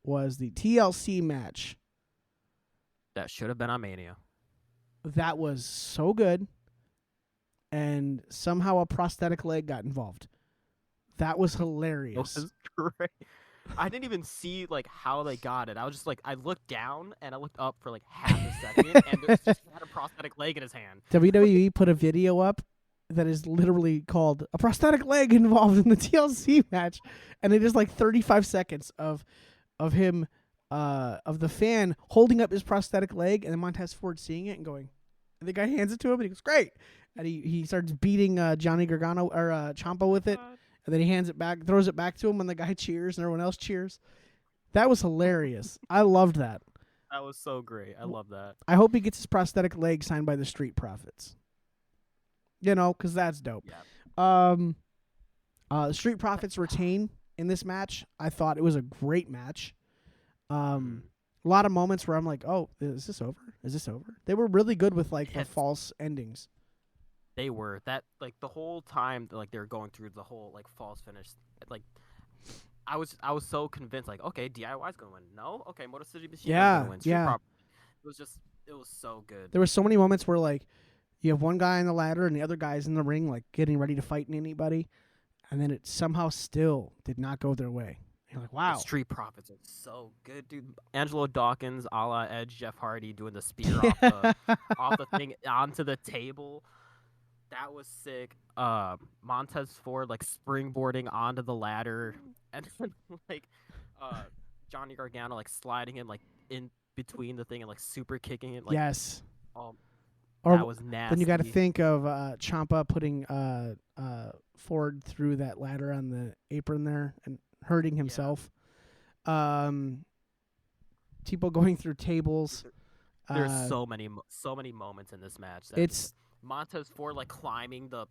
was the TLC match. That should have been on Mania. That was so good. And somehow a prosthetic leg got involved. That was hilarious. It was great. I didn't even see like how they got it. I was just like, I looked down and I looked up for like half a second, and there's just had a prosthetic leg in his hand. WWE put a video up that is literally called "A Prosthetic Leg Involved in the TLC Match," and it is like 35 seconds of him of the fan holding up his prosthetic leg, and then Montez Ford seeing it and going, and the guy hands it to him and he goes, "Great," and he starts beating Johnny Gargano or Ciampa with it. And then he hands it back, throws it back to him, and the guy cheers, and everyone else cheers. That was hilarious. I loved that. That was so great. I love that. I hope he gets his prosthetic leg signed by the Street Profits. Because that's dope. Yeah. The Street Profits retain in this match. I thought it was a great match. A lot of moments where I'm like, oh, is this over? Is this over? They were really good with like the false endings. They were that like the whole time like they were going through the whole like false finish. Like I was so convinced like, okay, DIY's gonna win. No, okay, Motor City Machine Gun's gonna win. It was so good. There were so many moments where like you have one guy on the ladder and the other guy's in the ring like getting ready to fight anybody, and then it somehow still did not go their way. You're like, wow. The Street Profits are so good, dude. Angelo Dawkins, a la Edge, Jeff Hardy doing the spear off the thing onto the table. That was sick. Montez Ford like springboarding onto the ladder, and then like Johnny Gargano like sliding him like in between the thing and like super kicking it. Like, yes. That was nasty. Then you got to think of Ciampa putting Ford through that ladder on the apron there, and hurting himself. People going through tables. There's so many moments in this match. It's Montez Ford climbing the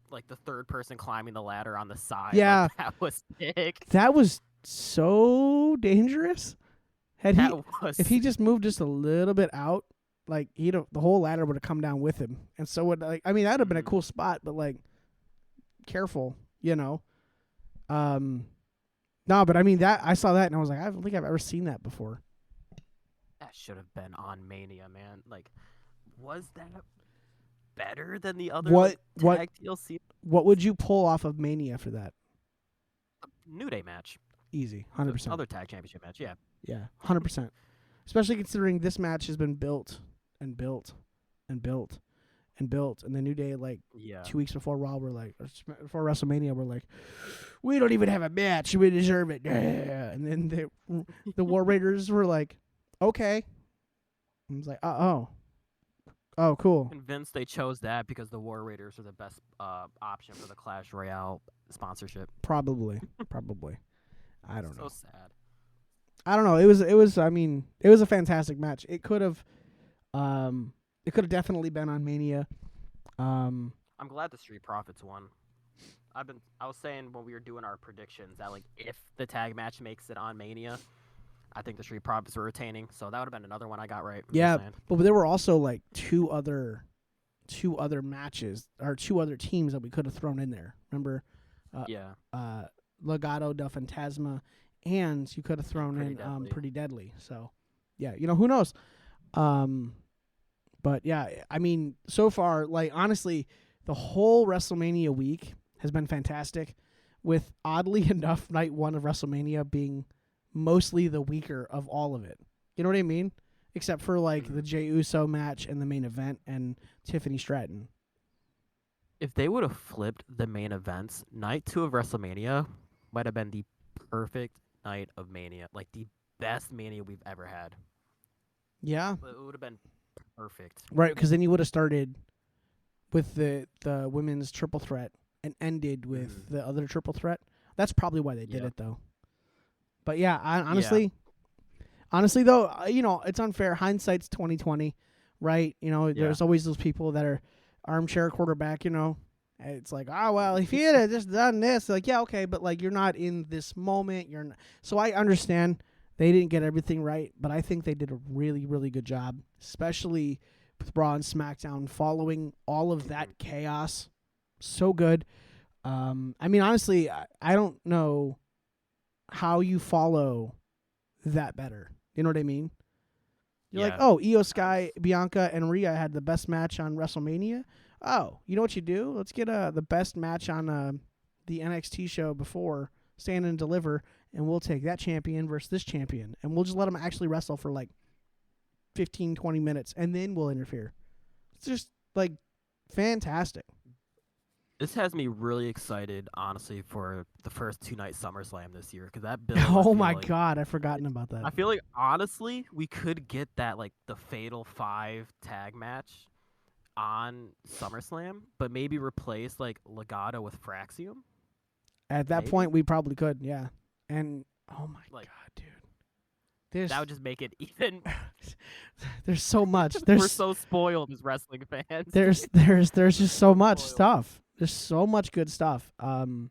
third person climbing the ladder on the side. Yeah, that was sick. That was so dangerous. If he just moved just a little bit out, the whole ladder would have come down with him, and so would that would have been a cool spot. But careful, No, but that I saw that and I was like, I don't think I've ever seen that before. That should have been on Mania, man. Was that better than the other tag TLC? What would you pull off of Mania for that? New Day match. Easy, 100%. Other tag championship match, yeah. Yeah, 100%. Especially considering this match has been built and built and built and built, and the New Day 2 weeks before Raw before WrestleMania we're we don't even have a match, we deserve it. And then the War Raiders were okay. I was oh, cool. Convinced they chose that because the War Raiders are the best option for the Clash Royale sponsorship. Probably. I don't know. So sad. I don't know. It was it was a fantastic match. It could have definitely been on Mania. I'm glad the Street Profits won. I was saying when we were doing our predictions that if the tag match makes it on Mania, I think the Street Profits were retaining, so that would have been another one I got right. Yeah, but there were also two other matches or two other teams that we could have thrown in there. Remember? Legado del Fantasma, and you could have thrown in Pretty Deadly. So, yeah, who knows? But yeah, so far, honestly, the whole WrestleMania week has been fantastic. With oddly enough, night one of WrestleMania being mostly the weaker of all of it. You know what I mean? Except for the Jey Uso match and the main event and Tiffany Stratton. If they would have flipped the main events, night 2 of WrestleMania might have been the perfect night of Mania. The best Mania we've ever had. Yeah. It would have been perfect. Right, because then you would have started with the women's triple threat and ended with the other triple threat. That's probably why they did it, though. But yeah, honestly though, it's unfair. Hindsight's 2020, right? There's always those people that are armchair quarterback. It's if he had just done this, yeah, okay, but you're not in this moment. You're not. So I understand they didn't get everything right, but I think they did a really, really good job, especially with Raw and SmackDown following all of that chaos. So good. Honestly, I don't know how you follow that better. You know what I mean? You're Io Sky, Bianca, and Rhea had the best match on WrestleMania. Oh, you know what you do? Let's get the best match on the NXT show before Stand and Deliver, and we'll take that champion versus this champion, and we'll just let them actually wrestle for 15, 20 minutes, and then we'll interfere. It's just fantastic. This has me really excited, honestly, for the first 2-night SummerSlam this year, because that build. Oh my God, I've forgotten about that. I feel honestly, we could get that the Fatal 5 tag match on SummerSlam, but maybe replace Legado with Fraxium. At that point, we probably could, yeah. And oh my God, dude, that would just make it even. There's so much. We're so spoiled as wrestling fans. There's just so much stuff. There's so much good stuff. Man,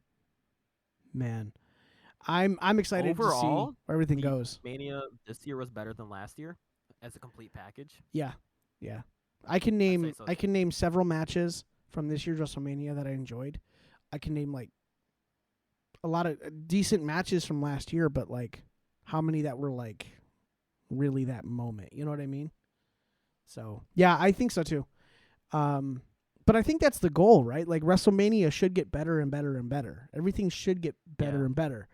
I'm excited overall, to see where everything goes. Mania this year was better than last year as a complete package. Yeah. I can name several matches from this year's WrestleMania that I enjoyed. I can name a lot of decent matches from last year, but how many that were really that moment. You know what I mean? So yeah, I think so too. But I think that's the goal, right? WrestleMania should get better and better and better. Everything should get better and better.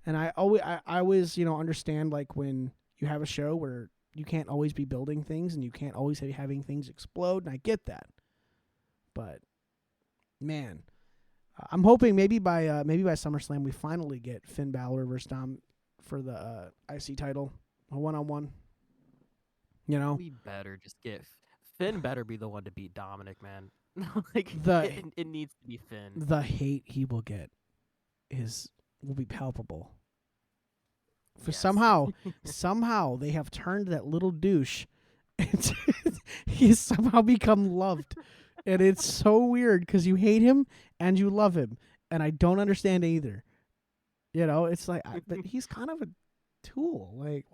And I always understand when you have a show where you can't always be building things and you can't always be having things explode, and I get that. But man, I'm hoping maybe by SummerSlam we finally get Finn Balor versus Dom for the IC title, a 1-on-1. We better just get Finn. Better be the one to beat Dominic, man. It needs to be Finn. The hate he will get will be palpable. For Yes. somehow they have turned that little douche into he's somehow become loved. And it's so weird because you hate him and you love him. And I don't understand either. You know, it's like, but he's kind of a tool. Like,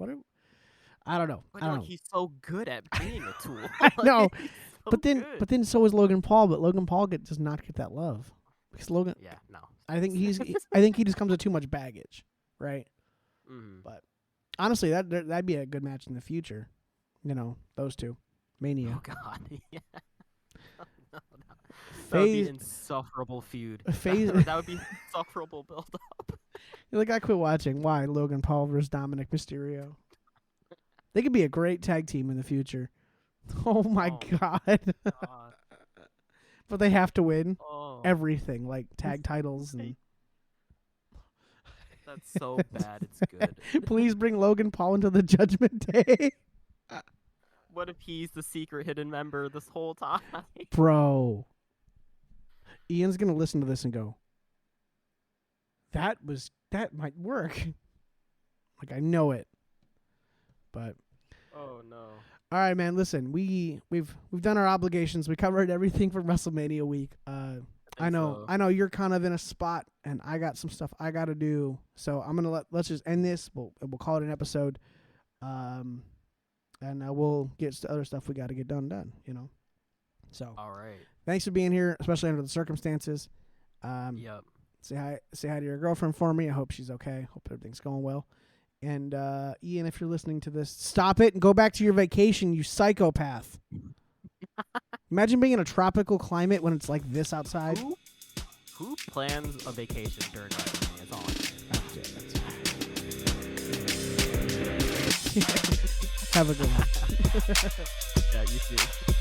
I don't know. But I no, don't know. he's so good at being a tool. I know. He's so But good. then so is Logan Paul. But Logan Paul does not get that love because Logan. Yeah, no. I think he just comes with too much baggage, right? Mm. But honestly, that'd be a good match in the future. You know, those two, Mania. Oh God. Yeah. No. That would be Phase. an insufferable feud. Phase. That would be an insufferable build-up. Like I quit watching. Why Logan Paul versus Dominic Mysterio? They could be a great tag team in the future. Oh my God. God. But they have to win Oh, everything, like tag titles and. that's so bad. It's good. Please bring Logan Paul into the Judgment Day. What if he's the secret hidden member this whole time? Bro. Ian's going to listen to this and go, that might work. Like, I know it. But. Oh no. All right, I listen, we've done our obligations. We covered everything for WrestleMania week. I know you're kind of in a spot, and I got some stuff I got to do. So I'm going to let's just end this. We'll call it an episode. And we'll get to other stuff we got to get done, you know. So All right. thanks for being here, especially under the circumstances. Yep. Say hi to your girlfriend for me. I hope she's okay. Hope everything's going well. And Ian, if you're listening to this, stop it and go back to your vacation, you psychopath. Imagine being in a tropical climate when it's like this outside. Who plans a vacation during WrestleMania? It's all. Have a good one. Yeah, you too.